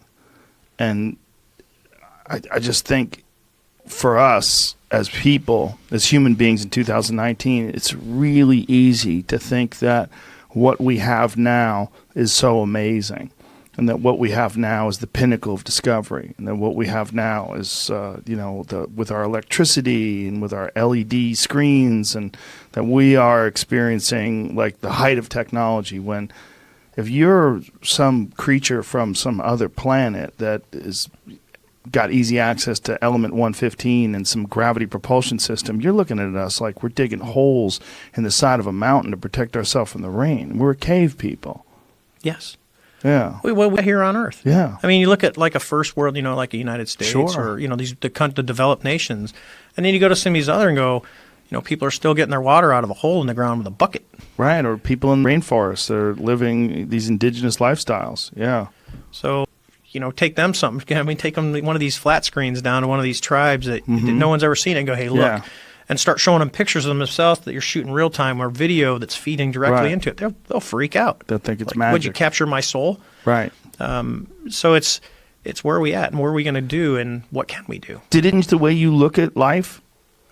And I just think for us as people, as human beings in 2019, it's really easy to think that what we have now is so amazing, and that what we have now is the pinnacle of discovery, and that what we have now is, with our electricity and with our LED screens, and that we are experiencing like the height of technology. When if you're some creature from some other planet that is got easy access to element 115 and some gravity propulsion system, you're looking at us like we're digging holes in the side of a mountain to protect ourselves from the rain. We're cave people. Yes. Yeah. We're here on Earth. Yeah. I mean, you look at like a first world, like the United States, Sure. or the developed nations, and then you go to some of these other and go, people are still getting their water out of a hole in the ground with a bucket. Right. Or people in rainforests that are living these indigenous lifestyles. Yeah. So, take them something. I mean, take them one of these flat screens down to one of these tribes that no one's ever seen, and go, hey, look. Yeah. And start showing them pictures of themselves that you're shooting real time, or video that's feeding directly Right. into it. They'll freak out. They'll think it's like, magic. Would you capture my soul? Right. So it's where are we at, and what are we going to do, and what can we do? Did it change the way you look at life?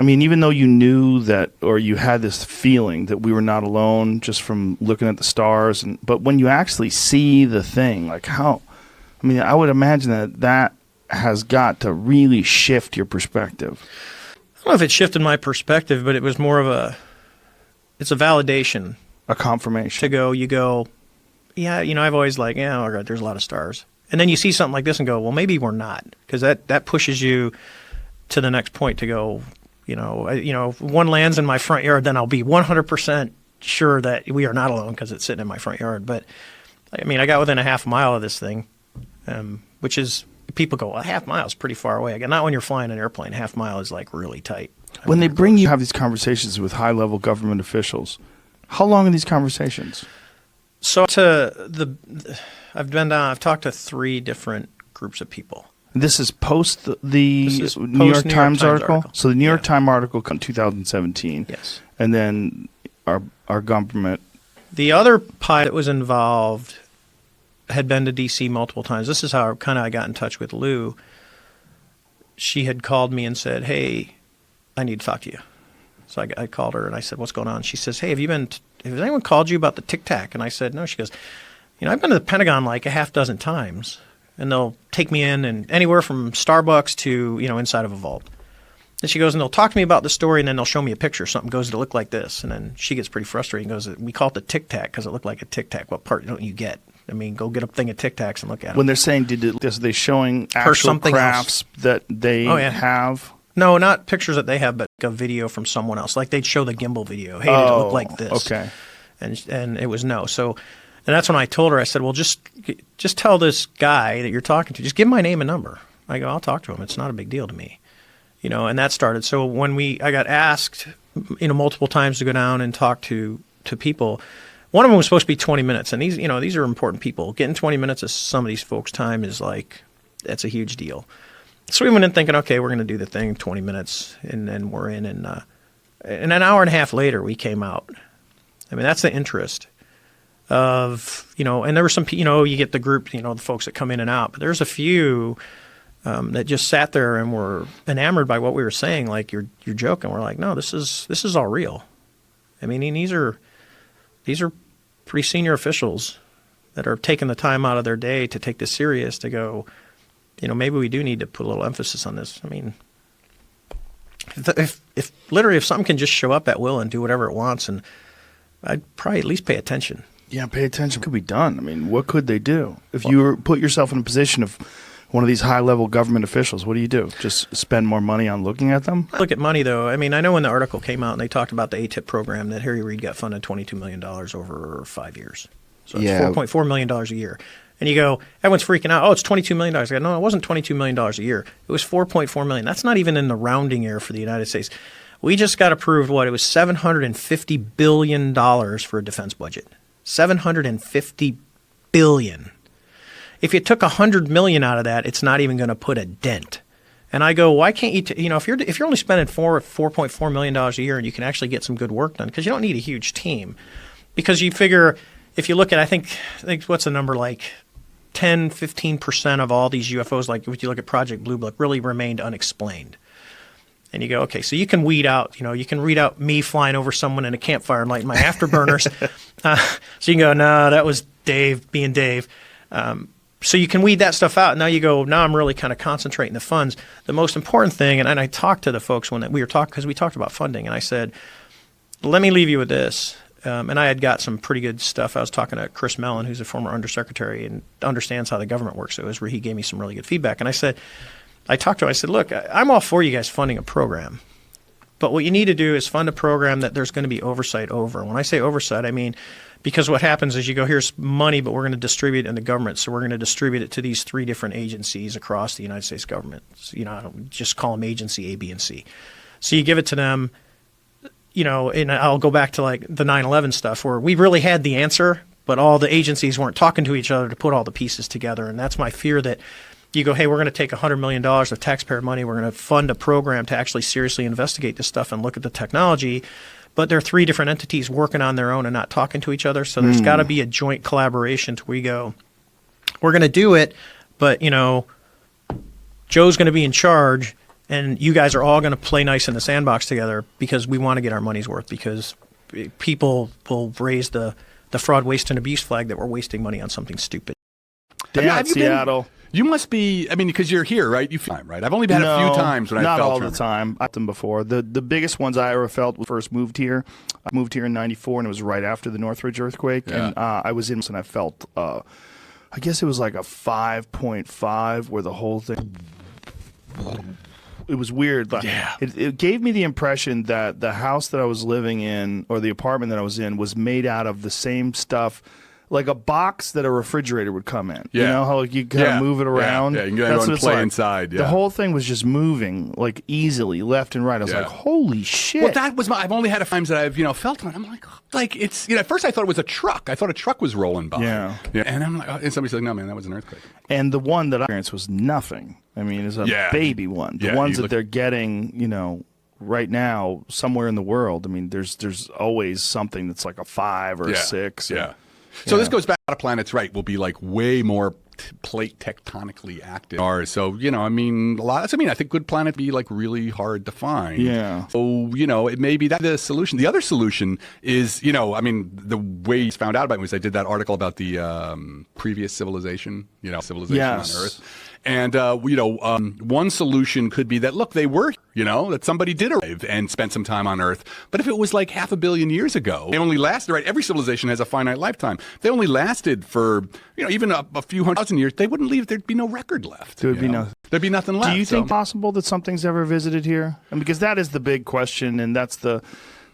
I mean, even though you knew that, or you had this feeling that we were not alone just from looking at the stars, but when you actually see the thing, like I would imagine that has got to really shift your perspective. I don't know if it shifted my perspective, but it was more of it's a validation. A confirmation. You go, yeah, I've always there's a lot of stars. And then you see something like this and go, well, maybe we're not, because that pushes you to the next point to go, if one lands in my front yard, then I'll be 100% sure that we are not alone because it's sitting in my front yard. But I mean, I got within a half mile of this thing, which is, people go, well, a half mile is pretty far away. Again, not when you're flying an airplane. Half mile is like really tight. When they bring you have these conversations with high-level government officials, how long are these conversations? So I've talked to 3 different groups of people. This is post the This is New York post-New York Times Times article? article. So the New York Yeah. Times article in 2017. Yes. And then our government. The other pilot that was involved had been to D.C. multiple times. This is how I got in touch with Lou. She had called me and said, hey, I need to talk to you. So I called her and I said, what's going on? She says, hey, has anyone called you about the Tic Tac? And I said, no. She goes, I've been to the Pentagon like a half dozen times, and they'll take me in and anywhere from Starbucks to, inside of a vault. And she goes, and they'll talk to me about the story, and then they'll show me a picture. Something goes to look like this. And then she gets pretty frustrated and goes, we call it the Tic Tac because it looked like a Tic Tac. What part don't you get? I mean, go get a thing of Tic Tacs and look at them. When they're saying, are they showing actual something crafts that they have? No, not pictures that they have, but a video from someone else. Like they'd show the gimbal video. Hey, did it look like this? Okay. And it was no. So, and that's when I told her, I said, well, just tell this guy that you're talking to, just give him my name and number. I go, I'll talk to him. It's not a big deal to me. And that started. So when I got asked, multiple times to go down and talk to people, one of them was supposed to be 20 minutes. And these are important people. Getting 20 minutes of some of these folks' time is that's a huge deal. So we went in thinking, okay, we're going to do the thing, 20 minutes, and then we're in. And an hour and a half later, we came out. I mean, that's the interest of, and there were some, you get the group, the folks that come in and out. But there's a few that just sat there and were enamored by what we were saying, like, you're joking. We're like, no, this is all real. I mean, these are pretty senior officials that are taking the time out of their day to take this serious, to go, maybe we do need to put a little emphasis on this. I mean, if something can just show up at will and do whatever it wants, and I'd probably at least pay attention. Yeah, pay attention. What could be done? I mean, what could they do? If you put yourself in a position of one of these high-level government officials, what do you do? Just spend more money on looking at them? I look at money, though. I mean, I know when the article came out and they talked about the ATIP program, that Harry Reid got funded $22 million over 5 years. So it's $4.4 million a year. And you go, everyone's freaking out. Oh, it's $22 million. I go, no, it wasn't $22 million a year. It was $4.4 million. That's not even in the rounding error for the United States. We just got approved, it was $750 billion for a defense budget. $750 billion. If you took $100 million out of that, it's not even going to put a dent. And I go, why can't you, if you're only spending $4.4 million a year and you can actually get some good work done, because you don't need a huge team. Because you figure, if you look at, I think what's the number, like 10, 15% of all these UFOs, like if you look at Project Blue Book, really remained unexplained. And you go, okay, so you can weed out, you can read out me flying over someone in a campfire and lighting my afterburners. So you can go, no, that was Dave being Dave. So you can weed that stuff out. Now you go, now I'm really kind of concentrating the funds. The most important thing, and I talked to the folks when we were talking, because we talked about funding, and I said, let me leave you with this. And I had got some pretty good stuff. I was talking to Chris Mellon, who's a former undersecretary and understands how the government works. So it was where he gave me some really good feedback. And I talked to him. I said, look, I'm all for you guys funding a program. But what you need to do is fund a program that there's going to be oversight over. When I say oversight, I mean, because what happens is you go, here's money, but we're going to distribute it in the government. So we're going to distribute it to these 3 different agencies across the United States government. So, I don't just call them agency A, B, and C. So you give it to them, and I'll go back to like the 9/11 stuff where we really had the answer, but all the agencies weren't talking to each other to put all the pieces together. And that's my fear, that you go, hey, we're going to take $100 million of taxpayer money. We're going to fund a program to actually seriously investigate this stuff and look at the technology. But there are 3 different entities working on their own and not talking to each other. So there's got to be a joint collaboration to where we go, we're going to do it, but, Joe's going to be in charge, and you guys are all going to play nice in the sandbox together because we want to get our money's worth, because people will raise the fraud, waste, and abuse flag that we're wasting money on something stupid. Damn, Seattle. You must be, because you're here, right? Right? I've only been a few times when I felt not all the time. I've them before. The biggest ones I ever felt when I first moved here. I moved here in '94, and it was right after the Northridge earthquake. Yeah. And I was in, and I felt, I guess it was like a 5.5, where the whole thing. It was weird. Like, it gave me the impression that the house that I was living in, or the apartment that I was in, was made out of the same stuff. Like a box that a refrigerator would come in. Yeah. You know how you kind of move it around? Yeah, you can go and play inside. Yeah. The whole thing was just moving like easily left and right. I was like, holy shit. Well, that was I've only had a times that I've, felt on. I'm like it's, at first I thought it was a truck. I thought a truck was rolling by. Yeah. And I'm like, and somebody's like, no, man, that was an earthquake. And the one that I experienced was nothing. I mean, it's a baby one. The ones that they're getting, right now somewhere in the world. I mean, there's always something that's like a 5 or a 6. Yeah. So this goes back to planets, right? Will be like way more plate tectonically active. So, a lot. I think good planets be like really hard to find. Yeah. So, it may be that the solution. The other solution is, the way he's found out about it was I did that article about the previous civilization, civilization on Earth. And, one solution could be that, look, they were, that somebody did arrive and spent some time on Earth. But if it was like 500 million years ago, they only lasted, right? Every civilization has a finite lifetime. They only lasted for, even a few 100,000 years. They wouldn't leave. There'd be no record left. There'd be nothing. There'd be nothing left. Do you think possible that something's ever visited here? And because that is the big question, and that's the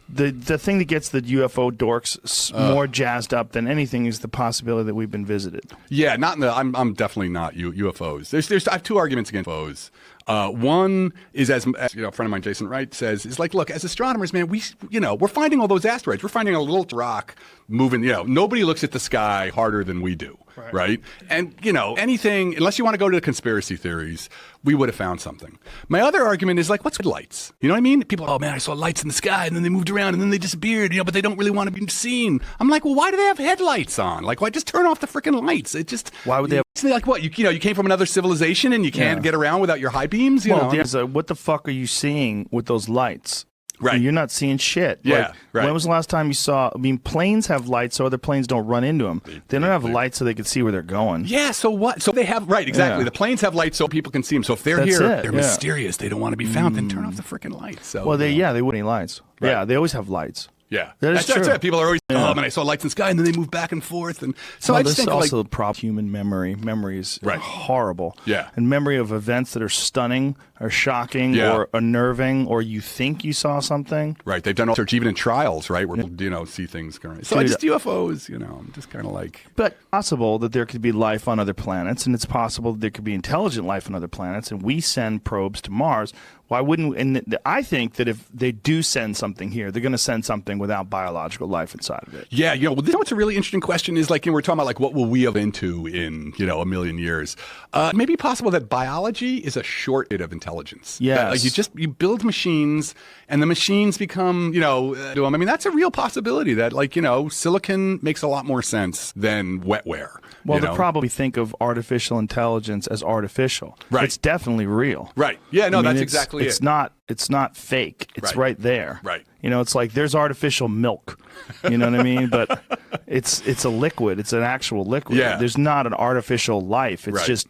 thing that gets the UFO dorks more jazzed up than anything is the possibility that we've been visited. Yeah, I'm definitely not UFOs. I have 2 arguments against UFOs. One is, as a friend of mine, Jason Wright, says, is like, look, as astronomers, man, we're finding all those asteroids. We're finding a little rock moving. Nobody looks at the sky harder than we do, right? And anything, unless you want to go to the conspiracy theories, we would have found something. My other argument is like, what's lights? You know what I mean? People, oh man, I saw lights in the sky, and then they moved around, and then they disappeared. But they don't really want to be seen. I'm like, well, why do they have headlights on? Like, why just turn off the freaking lights? Why would they have? Like what? You came from another civilization and you can't get around without your high beams. What the fuck are you seeing with those lights? Right. I mean, you're not seeing shit. Yeah. Right. When was the last time you saw? I mean, planes have lights so other planes don't run into them. They don't have lights so they can see where they're going. Yeah. So what? So they have exactly. Yeah. The planes have lights so people can see them. So if they're they're mysterious. They don't want to be found. Then turn off the freaking lights. So they wouldn't need lights. Right. Yeah, they always have lights. Yeah, that's true. That's it. People are always, oh man, I saw lights in the sky, and then they move back and forth, and so I just think also human memory. Memory is horrible. Yeah, and memory of events that are stunning, or shocking, or unnerving, or you think you saw something. Right, they've done all research, even in trials, right, where people, see things. So just UFOs, I'm just kind of like. But possible that there could be life on other planets, and it's possible that there could be intelligent life on other planets, and we send probes to Mars. Why wouldn't? And I think that if they do send something here, they're going to send something without biological life inside of it. Yeah, well, this what's a really interesting question is like, we're talking about like what will we evolve into in a million years? Maybe possible that biology is a short bit of intelligence. Yes. Like you build machines and the machines become I mean, that's a real possibility that like silicon makes a lot more sense than wetware. Well, they probably think of artificial intelligence as artificial. Right. It's definitely real. Right. Yeah. No, I mean, that's exactly it's not. It's not fake. It's right there. Right. It's like there's artificial milk. You know what I mean? But it's a liquid. It's an actual liquid. Yeah. There's not an artificial life. It's Right. just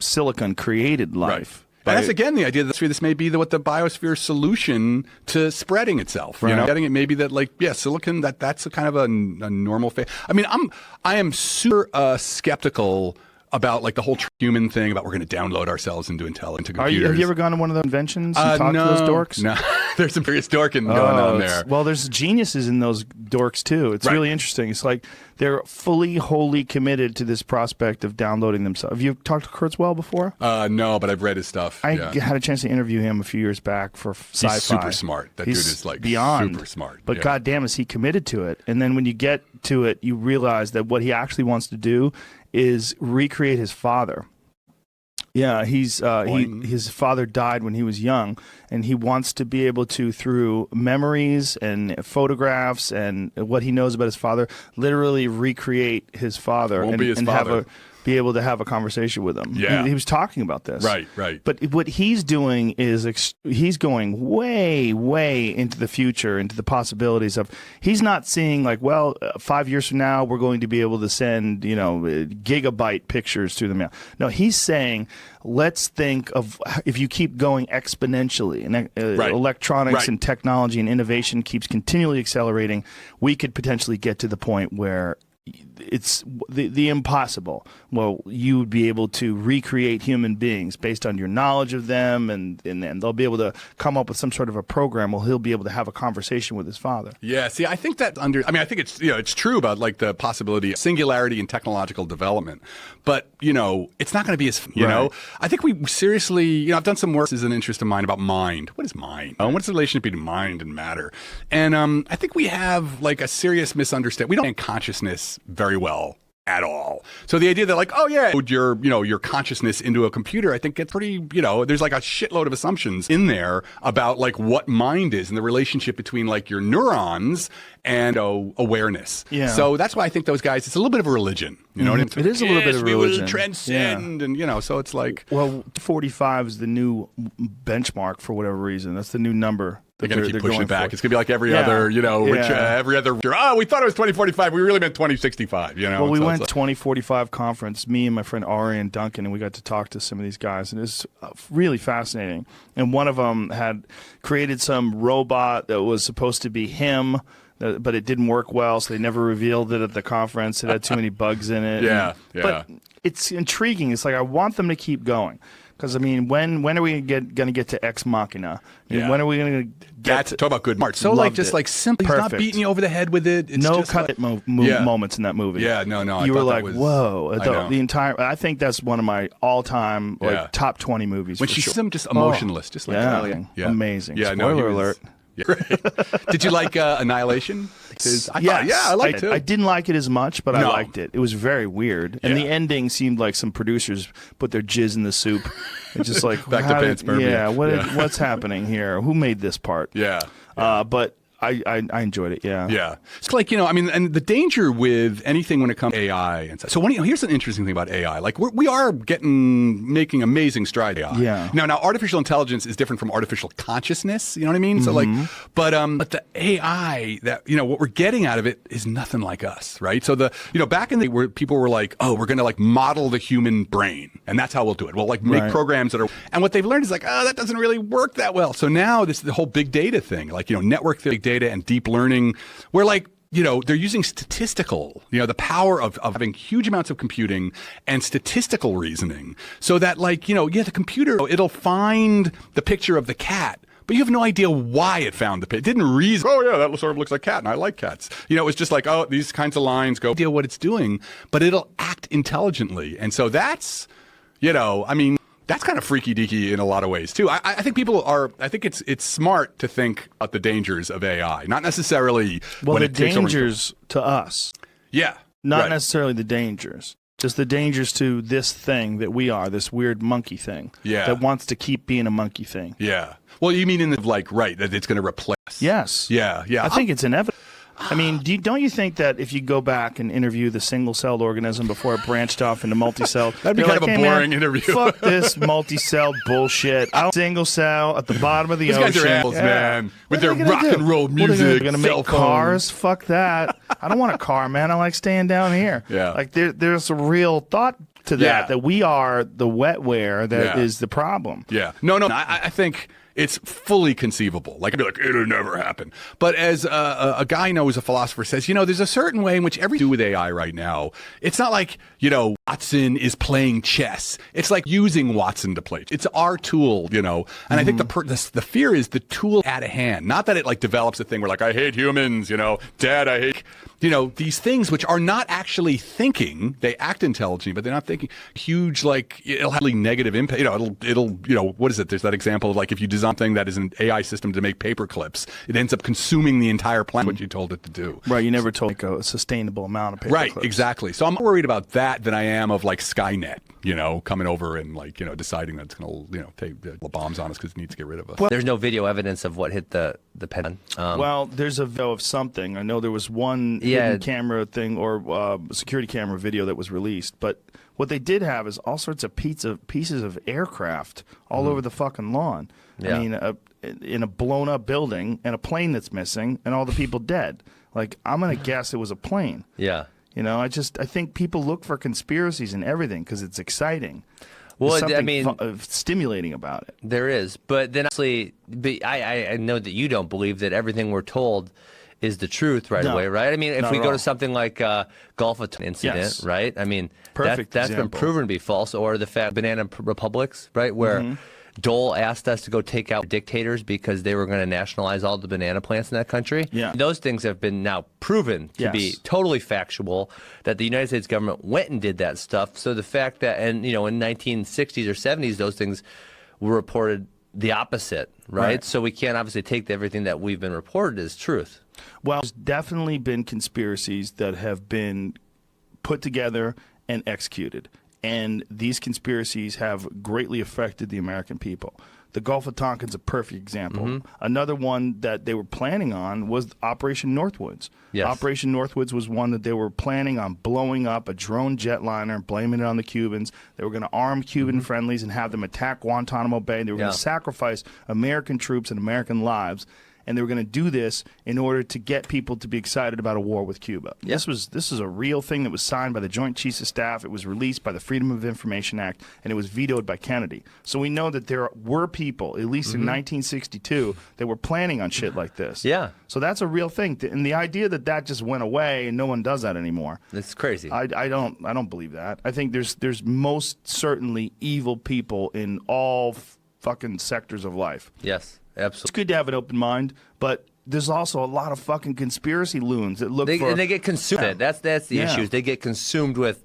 silicon created life. And that's again the idea that this may be what the biosphere solution to spreading itself. Right. Getting it maybe that like silicon that's a kind of a normal phase. I mean, I am super skeptical about like the whole human thing about we're going to download ourselves into computers. Have you ever gone to one of those conventions and talked to those dorks? No, there's some serious dorking going on there. Well, there's geniuses in those dorks too. It's really interesting. It's like they're fully, wholly committed to this prospect of downloading themselves. Have you talked to Kurzweil before? No, but I've read his stuff. I had a chance to interview him a few years back for Sci-Fi. He's super smart. That dude is like beyond super smart. But goddamn, is he committed to it? And then when you get to it, you realize that what he actually wants to do is recreate his father. Yeah, his father died when he was young, and he wants to be able to, through memories and photographs and what he knows about his father, literally recreate his father Won't be his and father. be able to have a conversation with him. Yeah. He was talking about this. Right. But what he's doing is he's going way, way into the future, into the possibilities of. He's not seeing like, 5 years from now we're going to be able to send gigabyte pictures through the mail. No, he's saying let's think of if you keep going exponentially and electronics and technology and innovation keeps continually accelerating, we could potentially get to the point where it's the impossible. Well, you would be able to recreate human beings based on your knowledge of them, and they'll be able to come up with some sort of a program where he'll be able to have a conversation with his father. Yeah, see, I think that I think it's it's true about like the possibility of singularity in technological development, but it's not going to be as I think we seriously I've done some work as an interest of mine about mind. What is mind? What's the relationship between mind and matter? And I think we have like a serious misunderstanding. We don't understand consciousness very well at all. So the idea that like, your consciousness into a computer, I think it's pretty, there's like a shitload of assumptions in there about like what mind is and the relationship between like your neurons and awareness. Yeah. So that's why I think those guys, it's a little bit of a religion. You know what I mean? It is a little bit of a religion. We will transcend, and so it's like. Well, 45 is the new benchmark for whatever reason. That's the new number. They're going to keep pushing it back. For. It's going to be like every other, every other. Oh, we thought it was 2045. We really meant 2065. Well, we went to 2045 conference. Me and my friend Ari and Duncan, and we got to talk to some of these guys, and it's really fascinating. And one of them had created some robot that was supposed to be him, but it didn't work well, so they never revealed it at the conference. It had too many bugs in it. Yeah. But it's intriguing. It's like I want them to keep going. Because, I mean, when are we going to get to Ex Machina? When are we going to get talk about good art. So, like, just like simply, he's not beating you over the head with it. It's no just cut like, moments in that movie. Yeah, no. You were like, whoa. The entire, I think that's one of my all-time, top 20 movies. When she sees him just emotionless, just like, amazing. Yeah, Spoiler alert. Yeah, right. Did you like Annihilation? I liked it. I didn't like it as much, but I liked it. It was very weird, and the ending seemed like some producers put their jizz in the soup. It's just like back to panspermia. Yeah, what's happening here? Who made this part? Yeah. But I enjoyed it. Yeah. It's like, and the danger with anything when it comes to AI and stuff. So here's an interesting thing about AI. Like we are making amazing strides. AI. Yeah. Now artificial intelligence is different from artificial consciousness. You know what I mean? So like, but the AI that what we're getting out of it is nothing like us, right? So back in the day where people were like, oh, we're going to like model the human brain, and that's how we'll do it. We'll like make programs that are, and what they've learned is like, oh, that doesn't really work that well. So now the whole big data thing, like network big data and deep learning, where like they're using statistical, the power of having huge amounts of computing and statistical reasoning, so that like the computer, it'll find the picture of the cat, but you have no idea why it found the picture. It didn't reason, oh yeah, that sort of looks like cat and I like cats. It was just like, oh, these kinds of lines go, idea what it's doing, but it'll act intelligently. And so that's That's kind of freaky deaky in a lot of ways too. I think people are. I think it's smart to think about the dangers of AI, not necessarily when the it takes over. dangers to us, Yeah, not right. necessarily the dangers. Just the dangers to this thing that we are, this weird monkey thing that wants to keep being a monkey thing. Yeah. Well, you mean in the that it's going to replace? Yes. Yeah. I think it's inevitable. I mean, don't you think that if you go back and interview the single-celled organism before it branched off into multi-celled, that'd be kind of a boring interview. Fuck this multi-celled bullshit. I want single cell at the bottom of the ocean. These guys are assholes, man, with their rock and roll music. They're going to make cell cars? phones. Fuck that. I don't want a car, man. I like staying down here. Yeah. Like there's a real thought to that we are the wetware that is the problem. Yeah. No. I think it's fully conceivable. Like, I'd be like, it'll never happen. But as a guy knows, a philosopher says, there's a certain way in which everything we do with AI right now, it's not like, Watson is playing chess. It's like using Watson to play. It's our tool, And I think the fear is the tool at hand. Not that it like develops a thing where like, I hate humans, Dad, I hate, these things which are not actually thinking. They act intelligently, but they're not thinking. Huge, like, it'll have really negative impact. It'll what is it? There's that example of like if you design something that is an AI system to make paper clips, it ends up consuming the entire planet, what you told it to do. Right, you never told like a sustainable amount of paper clips. Right, exactly. So I'm more worried about that than I am of like Skynet, coming over and like, deciding that it's going to, take the bombs on us because it needs to get rid of us. Well, there's no video evidence of what hit the Pentagon. Well, there's a video of something. I know there was one hidden camera thing or security camera video that was released, but what they did have is all sorts of pieces of aircraft all over the fucking lawn. Yeah. I mean, in a blown up building and a plane that's missing and all the people dead. Like, I'm going to guess it was a plane. Yeah. I think people look for conspiracies and everything because it's exciting. Well, There's something I mean, stimulating about it. There is, but then actually, I know that you don't believe that everything we're told is the truth right away, right? I mean, if we go to something like Gulf incident, right? I mean, that's been proven to be false, or the fact banana republics, right, where Dole asked us to go take out dictators because they were going to nationalize all the banana plants in that country. Yeah. Those things have been now proven to be totally factual, that the United States government went and did that stuff. So the fact that, and in 1960s or 70s, those things were reported the opposite, right? So we can't obviously take everything that we've been reported as truth. Well, there's definitely been conspiracies that have been put together and executed. And these conspiracies have greatly affected the American people. The Gulf of Tonkin's a perfect example. Another one that they were planning on was Operation Northwoods. Yes. Operation Northwoods was one that they were planning on blowing up a drone jetliner and blaming it on the Cubans. They were going to arm Cuban friendlies and have them attack Guantanamo Bay. They were going to sacrifice American troops and American lives. And they were going to do this in order to get people to be excited about a war with Cuba. Yeah. This is a real thing that was signed by the Joint Chiefs of Staff. It was released by the Freedom of Information Act, and it was vetoed by Kennedy. So we know that there were people, at least in 1962, that were planning on shit like this. Yeah. So that's a real thing. And the idea that just went away and no one does that anymore. It's crazy. I don't believe that. I think there's most certainly evil people in all fucking sectors of life. Yes. Absolutely. It's good to have an open mind, but there's also a lot of fucking conspiracy loons that look for... And they get consumed. That's the issue. Is they get consumed with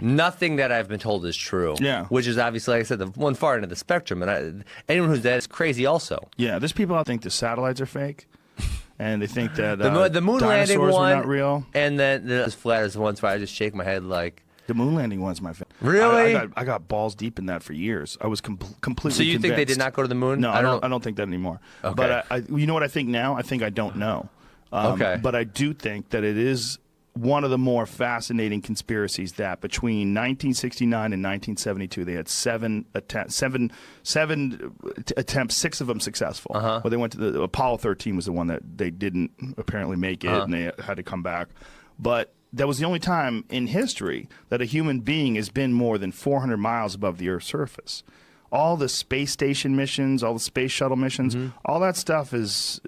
nothing that I've been told is true. Yeah. Which is obviously, like I said, the one far end of the spectrum. And anyone who's that is crazy also. Yeah, there's people out there think the satellites are fake. And they think that the moon landing dinosaurs one, were not real. And then the flat is the ones where I just shake my head like... The moon landing one's my favorite. Really? I got balls deep in that for years. I was completely So you convinced. think they did not go to the moon? No, I don't think that anymore. Okay. But you know what I think now? I think I don't know. Okay. But I do think that it is one of the more fascinating conspiracies that between 1969 and 1972, they had seven attempts, 6 of them successful. But they went to the Apollo 13 was the one that they didn't apparently make it, and they had to come back. But that was the only time in history that a human being has been more than 400 miles above the Earth's surface. All the space station missions, all the space shuttle missions, all that stuff is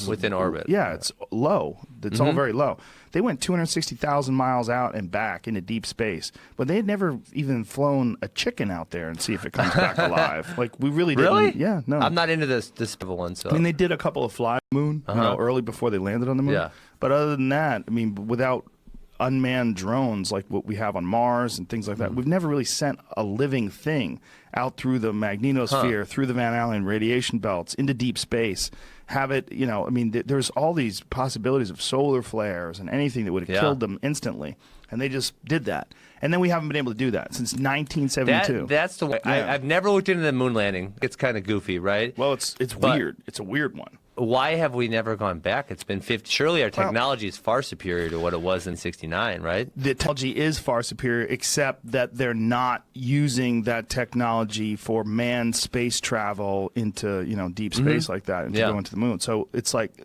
within orbit. Yeah, it's low. It's all very low. They went 260,000 miles out and back into deep space, but they had never even flown a chicken out there and see if it comes back alive. Like, we really didn't. Really? Yeah, no. I'm not into this one. So I mean, they did a couple of fly moon, early before they landed on the moon. Yeah. But other than that, I mean, without unmanned drones like what we have on Mars and things like that. We've never really sent a living thing out through the magnetosphere, through the Van Allen radiation belts, into deep space. Have it, there's all these possibilities of solar flares and anything that would have killed them instantly. And they just did that. And then we haven't been able to do that since 1972. That's the way. I've never looked into the moon landing. It's kind of goofy, right? Well, it's weird. It's a weird one. Why have we never gone back? It's been 50. Surely our technology is far superior to what it was in 69, right? The technology is far superior, except that they're not using that technology for manned space travel into deep space like that and to go into the moon. So it's like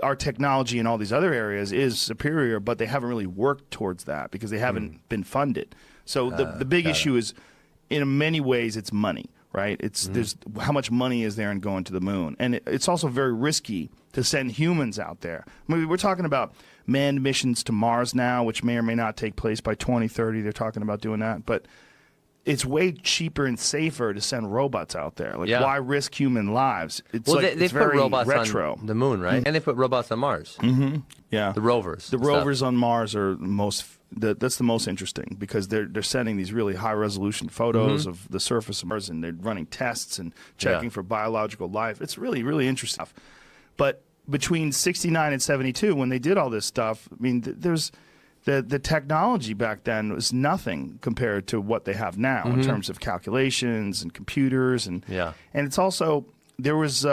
our technology in all these other areas is superior, but they haven't really worked towards that because they haven't been funded. So the big issue is, in many ways, it's money. Right? There's how much money is there in going to the moon, and it's also very risky to send humans out there. I mean, we're talking about manned missions to Mars now, which may or may not take place by 2030. They're talking about doing that, but it's way cheaper and safer to send robots out there. Like, why risk human lives? It's they it's very put robots retro. on the moon, right? And they put robots on Mars. Yeah, the rovers. The rovers on Mars are that's the most interesting because they're sending these really high resolution photos of the surface of Mars, and they're running tests and checking for biological life. It's really, really interesting stuff. But between 69 and 72, when they did all this stuff, I mean, there's the technology back then was nothing compared to what they have now in terms of calculations and computers and it's also there's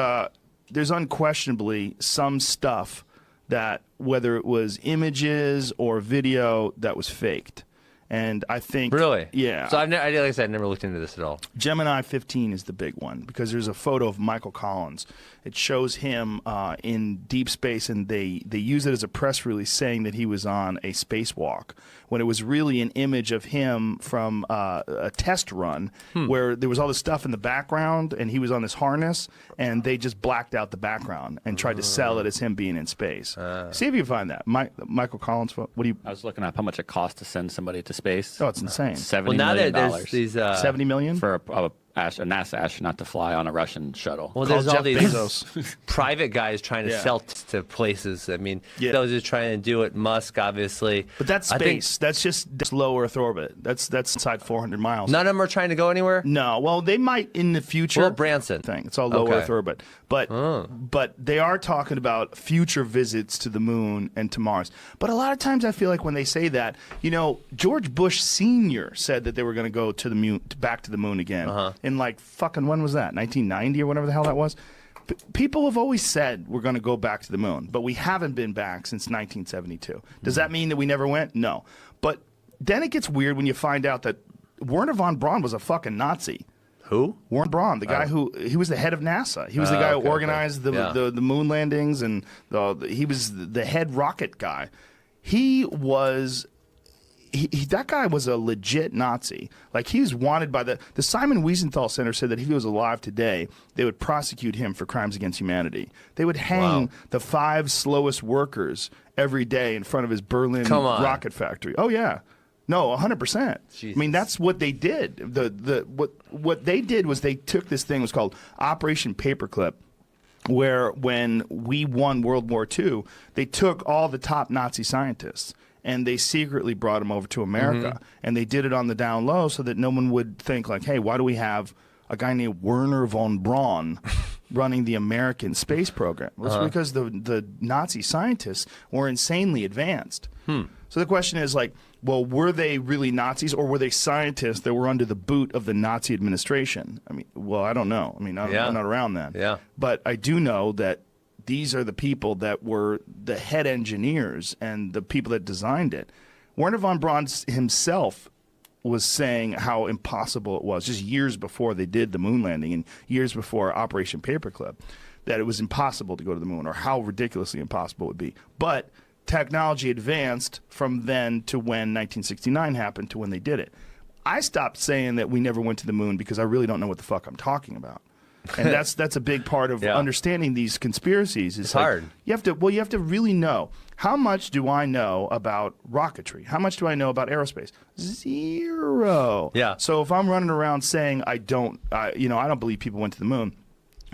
unquestionably some stuff that whether it was images or video that was faked. And I think... Really? Yeah. So like I said, I never looked into this at all. Gemini 15 is the big one because there's a photo of Michael Collins. It shows him in deep space, and they use it as a press release saying that he was on a spacewalk when it was really an image of him from a test run where there was all this stuff in the background, and he was on this harness, and they just blacked out the background and tried to sell it as him being in space. See if you find that. Michael Collins, what do you... I was looking up how much it costs to send somebody to space. Oh, it's insane. $70 million there's these 70 million for a NASA astronaut to fly on a Russian shuttle. Well, there's all Jeff these Bezos. private guys trying to sell to places. I mean, those are trying to do it. Musk, obviously. But that's space. That's just low Earth orbit. That's inside 400 miles. None of them are trying to go anywhere? No. Well, they might in the future. Well, Branson. Thing. It's all low Earth orbit. But they are talking about future visits to the moon and to Mars. But a lot of times I feel like when they say that, George Bush Sr. said that they were going to go to the moon, back to the moon again. In like fucking, when was that? 1990 or whatever the hell that was? People have always said we're going to go back to the moon, but we haven't been back since 1972. Does that mean that we never went? No. But then it gets weird when you find out that Wernher von Braun was a fucking Nazi. Who? Wernher Braun, the guy he was the head of NASA. He was the guy who organized the moon landings, and he was the head rocket guy. He was... that guy was a legit Nazi. Like, he was wanted by the Simon Wiesenthal Center said that if he was alive today, they would prosecute him for crimes against humanity. They would hang the 5 slowest workers every day in front of his Berlin rocket factory. Oh yeah, no, 100%. I mean, that's what they did. What they did was they took this thing, it was called Operation Paperclip, where when we won World War II, they took all the top Nazi scientists and they secretly brought them over to America. And they did it on the down low so that no one would think like, hey, why do we have a guy named Wernher von Braun running the American space program? Well, it's because the Nazi scientists were insanely advanced. So the question is like, well, were they really Nazis, or were they scientists that were under the boot of the Nazi administration? I mean, well, I don't know. I mean, I'm not around then. Yeah. But I do know that these are the people that were the head engineers and the people that designed it. Wernher von Braun himself was saying how impossible it was, just years before they did the moon landing and years before Operation Paperclip, that it was impossible to go to the moon, or how ridiculously impossible it would be. But technology advanced from then to when 1969 happened to when they did it. I stopped saying that we never went to the moon because I really don't know what the fuck I'm talking about. And that's a big part of understanding these conspiracies. It's like, hard. You have to really know, how much do I know about rocketry? How much do I know about aerospace? Zero. Yeah. So if I'm running around saying I don't believe people went to the moon,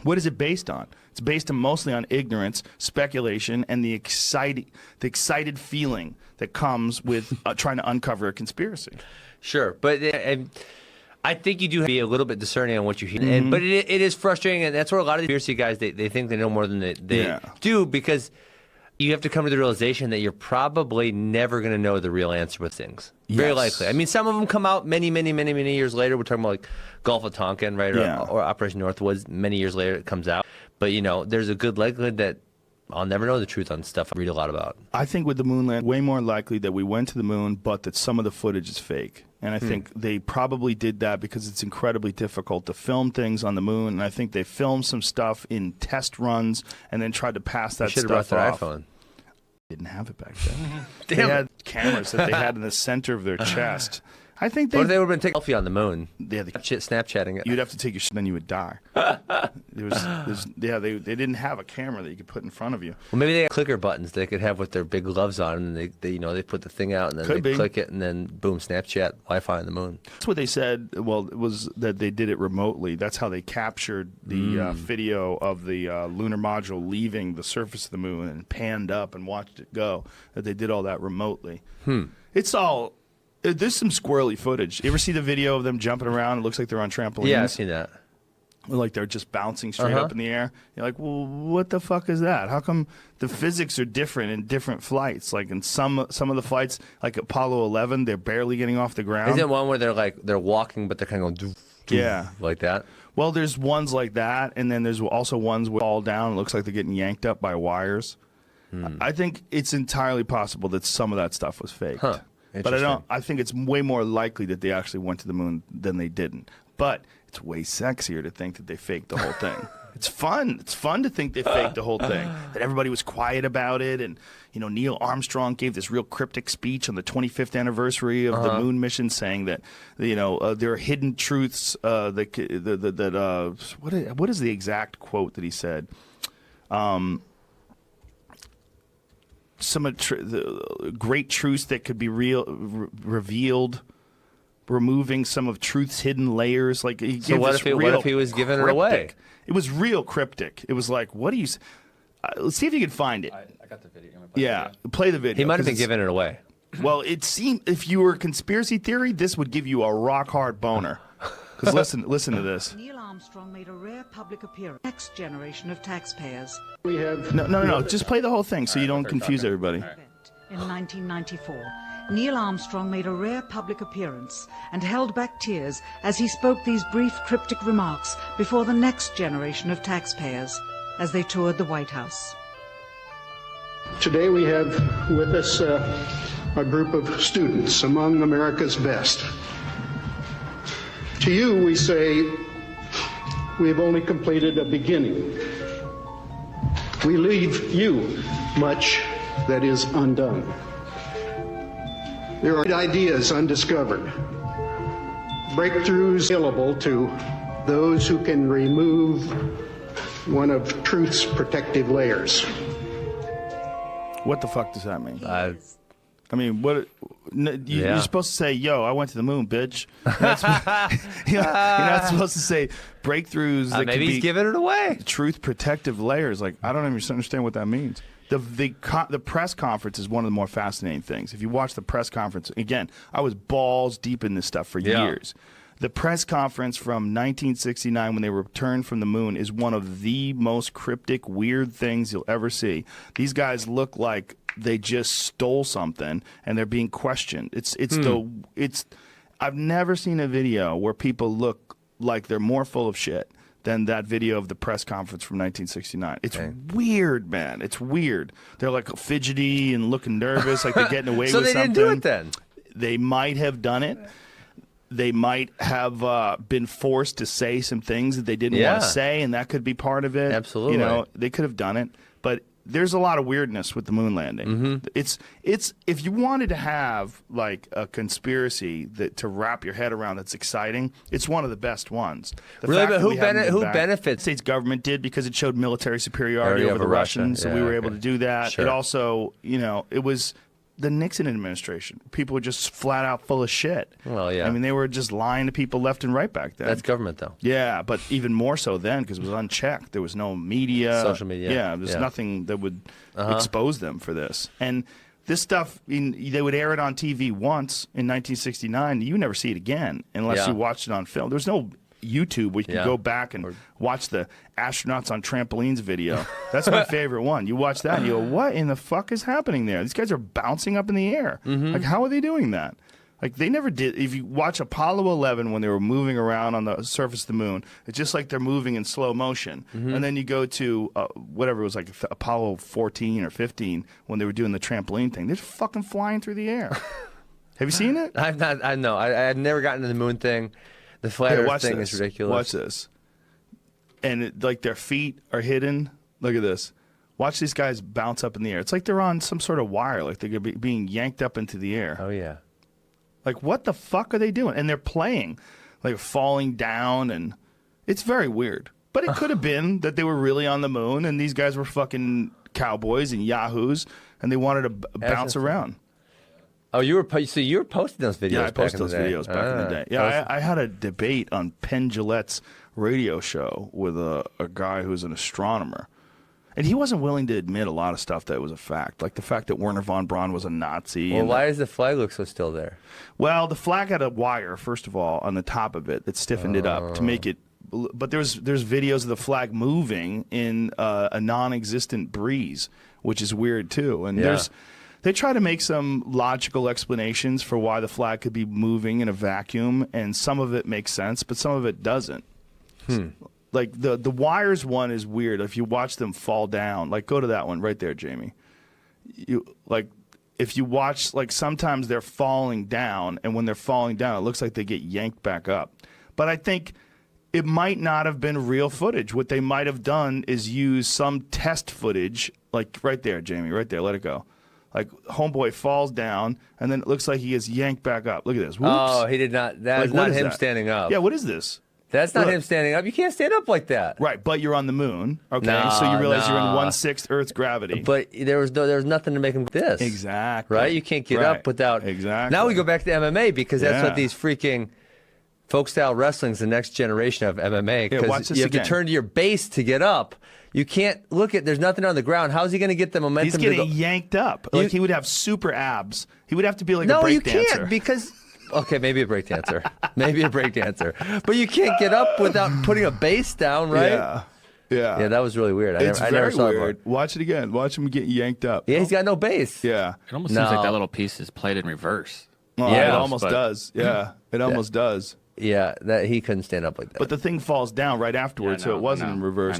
What is it based on? It's based mostly on ignorance, speculation, and the excited feeling that comes with trying to uncover a conspiracy. Sure, but I think you do have to be a little bit discerning on what you hear. But it is frustrating, and that's where a lot of the conspiracy guys, they think they know more than they do, because you have to come to the realization that you're probably never going to know the real answer with things. Very likely. I mean, some of them come out many years later. We're talking about like Gulf of Tonkin, right? Or Operation Northwoods. Many years later, it comes out. But, you know, there's a good likelihood that I'll never know the truth on stuff I read a lot about. I think with the moon land, way more likely that we went to the moon, but that some of the footage is fake. And I think they probably did that because it's incredibly difficult to film things on the moon. And I think they filmed some stuff in test runs and then tried to pass that stuff off. Should have brought their iPhone. Didn't have it back then. They had cameras that they had in the center of their chest. I think What if they would have been taking a selfie on the moon? Yeah, Snapchatting it. You'd have to take your shit, then you would die. They didn't have a camera that you could put in front of you. Well, maybe they had clicker buttons they could have with their big gloves on, and they put the thing out, and then they click it, and then boom, Snapchat, Wi-Fi on the moon. That's what they said. Well, it was that they did it remotely. That's how they captured the video of the lunar module leaving the surface of the moon and panned up and watched it go. That they did all that remotely. It's all. There's some squirrely footage. You ever see the video of them jumping around? It looks like they're on trampolines. Yeah, I've seen that. Like they're just bouncing straight up in the air. You're like, well, what the fuck is that? How come the physics are different in different flights? Like in some of the flights, like Apollo 11, they're barely getting off the ground. Isn't it one where they're walking, but they're kind of going like that? Well, there's ones like that, and then there's also ones where they fall down. It looks like they're getting yanked up by wires. I think it's entirely possible that some of that stuff was faked. But I think it's way more likely that they actually went to the moon than they didn't. But it's way sexier to think that they faked the whole thing. It's fun. It's fun to think they faked the whole thing. That everybody was quiet about it. And, you know, Neil Armstrong gave this real cryptic speech on the 25th anniversary of the moon mission saying that, you know, there are hidden truths what is the exact quote that he said? Some of the great truths that could be revealed, removing some of truth's hidden layers. Like what if he was giving it away? It was real cryptic. It was like, what do you? Let's see if you can find it. I got the video. Play the video. He might have been giving it away. Well, it seemed if you were a conspiracy theory, this would give you a rock hard boner. Because listen to this. Neil Armstrong made a rare public appearance. Next generation of taxpayers. We have no. Just play the whole thing so you don't confuse everybody. In 1994, Neil Armstrong made a rare public appearance and held back tears as he spoke these brief cryptic remarks before the next generation of taxpayers as they toured the White House. Today we have with us a group of students among America's best. To you, we say, we have only completed a beginning. We leave you much that is undone. There are ideas undiscovered, breakthroughs available to those who can remove one of truth's protective layers. What the fuck does that mean? I mean, you're supposed to say, yo, I went to the moon, bitch. You're not supposed to say breakthroughs that maybe he's giving it away. Truth protective layers. Like, I don't even understand what that means. The press conference is one of the more fascinating things. If you watch the press conference, again, I was balls deep in this stuff for years. The press conference from 1969 when they returned from the moon is one of the most cryptic, weird things you'll ever see. These guys look like they just stole something and they're being questioned. I've never seen a video where people look like they're more full of shit than that video of the press conference from 1969. It's weird, man. It's weird. They're like fidgety and looking nervous, like they're getting away with something. So they didn't do it then? They might have done it. They might have been forced to say some things that they didn't want to say, and that could be part of it. Absolutely. You know, they could have done it. But there's a lot of weirdness with the moon landing. It's if you wanted to have like a conspiracy to wrap your head around that's exciting, it's one of the best ones. Really, but who benefits? The States government did because it showed military superiority over the Russians, so we were able to do that. Sure. It also, you know, it was the Nixon administration. People were just flat out full of shit. Well, yeah. I mean, they were just lying to people left and right back then. That's government, though. Yeah, but even more so then because it was unchecked. There was no media. Social media. Yeah, there's nothing that would expose them for this. And this stuff, they would air it on TV once in 1969. You never see it again unless you watched it on film. There's no YouTube where you can go back and watch the astronauts on trampolines video. That's my favorite one. You watch that and you go, what in the fuck is happening there? These guys are bouncing up in the air. Like, how are they doing that? Like, they never did. If you watch Apollo 11 when they were moving around on the surface of the moon, it's just like they're moving in slow motion. And then you go to whatever it was, like Apollo 14 or 15 when they were doing the trampoline thing. They're fucking flying through the air. Have you seen it? I've not. I know. I've never gotten to the moon thing. The flat Earth thing is ridiculous. Watch this. And like their feet are hidden. Look at this. Watch these guys bounce up in the air. It's like they're on some sort of wire, like they're being yanked up into the air. Oh, yeah. Like, what the fuck are they doing? And they're playing, like falling down, and it's very weird. But it could have been that they were really on the moon, and these guys were fucking cowboys and yahoos, and they wanted to bounce around. Oh, you were posting those videos. Yeah, I posted those videos back in the day. Yeah, I had a debate on Penn Jillette's radio show with a guy who's an astronomer. And he wasn't willing to admit a lot of stuff that was a fact, like the fact that Werner von Braun was a Nazi. Well, why does the flag look so still there? Well, the flag had a wire, first of all, on the top of it that stiffened it up to make it. But there's videos of the flag moving in a non-existent breeze, which is weird too. And they try to make some logical explanations for why the flag could be moving in a vacuum, and some of it makes sense, but some of it doesn't. Like the wires one is weird. If you watch them fall down, like go to that one right there, Jamie. If you watch, like sometimes they're falling down, and when they're falling down, it looks like they get yanked back up. But I think it might not have been real footage. What they might have done is use some test footage, like right there, Jamie, right there. Let it go. Like homeboy falls down, and then it looks like he gets yanked back up. Look at this. Whoops. Oh, he did not. That's not him standing up. Yeah, what is this? That's not him standing up. You can't stand up like that. Right, but you're on the moon. Okay, so you realize you're in 1/6 Earth's gravity. But there was nothing to make him this. Exactly. Right? You can't get up without. Exactly. Now we go back to MMA because that's what these freaking folk style wrestling's the next generation of MMA. Because you have to turn to your base to get up. You can't look at. There's nothing on the ground. How's he going to get the momentum? He's getting yanked up. Like he would have super abs. He would have to be like a breakdancer. No, you can't because. Okay, maybe a breakdancer. But you can't get up without putting a base down, right? Yeah, that was really weird. I never saw weird. Watch it again. Watch him get yanked up. Yeah, he's got no base. Yeah. It almost seems like that little piece is played in reverse. Well, it almost does. Yeah, it almost does. Yeah, that he couldn't stand up like that. But the thing falls down right afterwards, so it wasn't in reverse.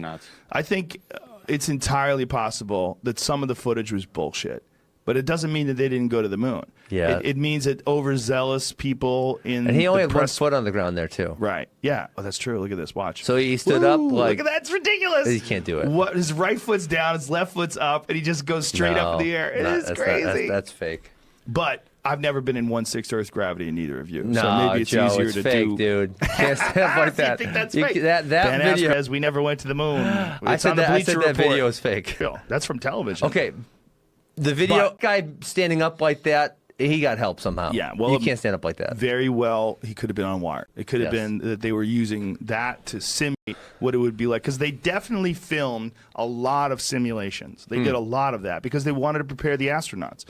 I think it's entirely possible that some of the footage was bullshit. But it doesn't mean that they didn't go to the moon. Yeah. It means that overzealous people in And he only had one foot on the ground there, too. Right. Yeah. Oh, that's true. Look at this. Watch. So he stood up like... Look at that. It's ridiculous. He can't do it. What? His right foot's down, his left foot's up, and he just goes straight up in the air. It is crazy. That's fake. But I've never been in 1/6 Earth's gravity in either of you. No, so maybe it's Joe, easier it's to fake, do. Dude. Can't stand up like that. You think that's fake? That Ben video... Askren, we never went to the moon. I said that video is fake. That's from television. Okay. The video guy standing up like that, he got help somehow. Yeah, well, you can't stand up like that. Very well, he could have been on wire. It could have been that they were using that to simulate what it would be like. Because they definitely filmed a lot of simulations. They did a lot of that because they wanted to prepare the astronauts.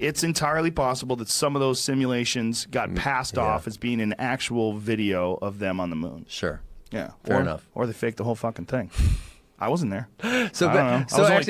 It's entirely possible that some of those simulations got passed off as being an actual video of them on the moon. Sure. Yeah. Fair enough. Or they faked the whole fucking thing. I wasn't there. So I don't know. I was only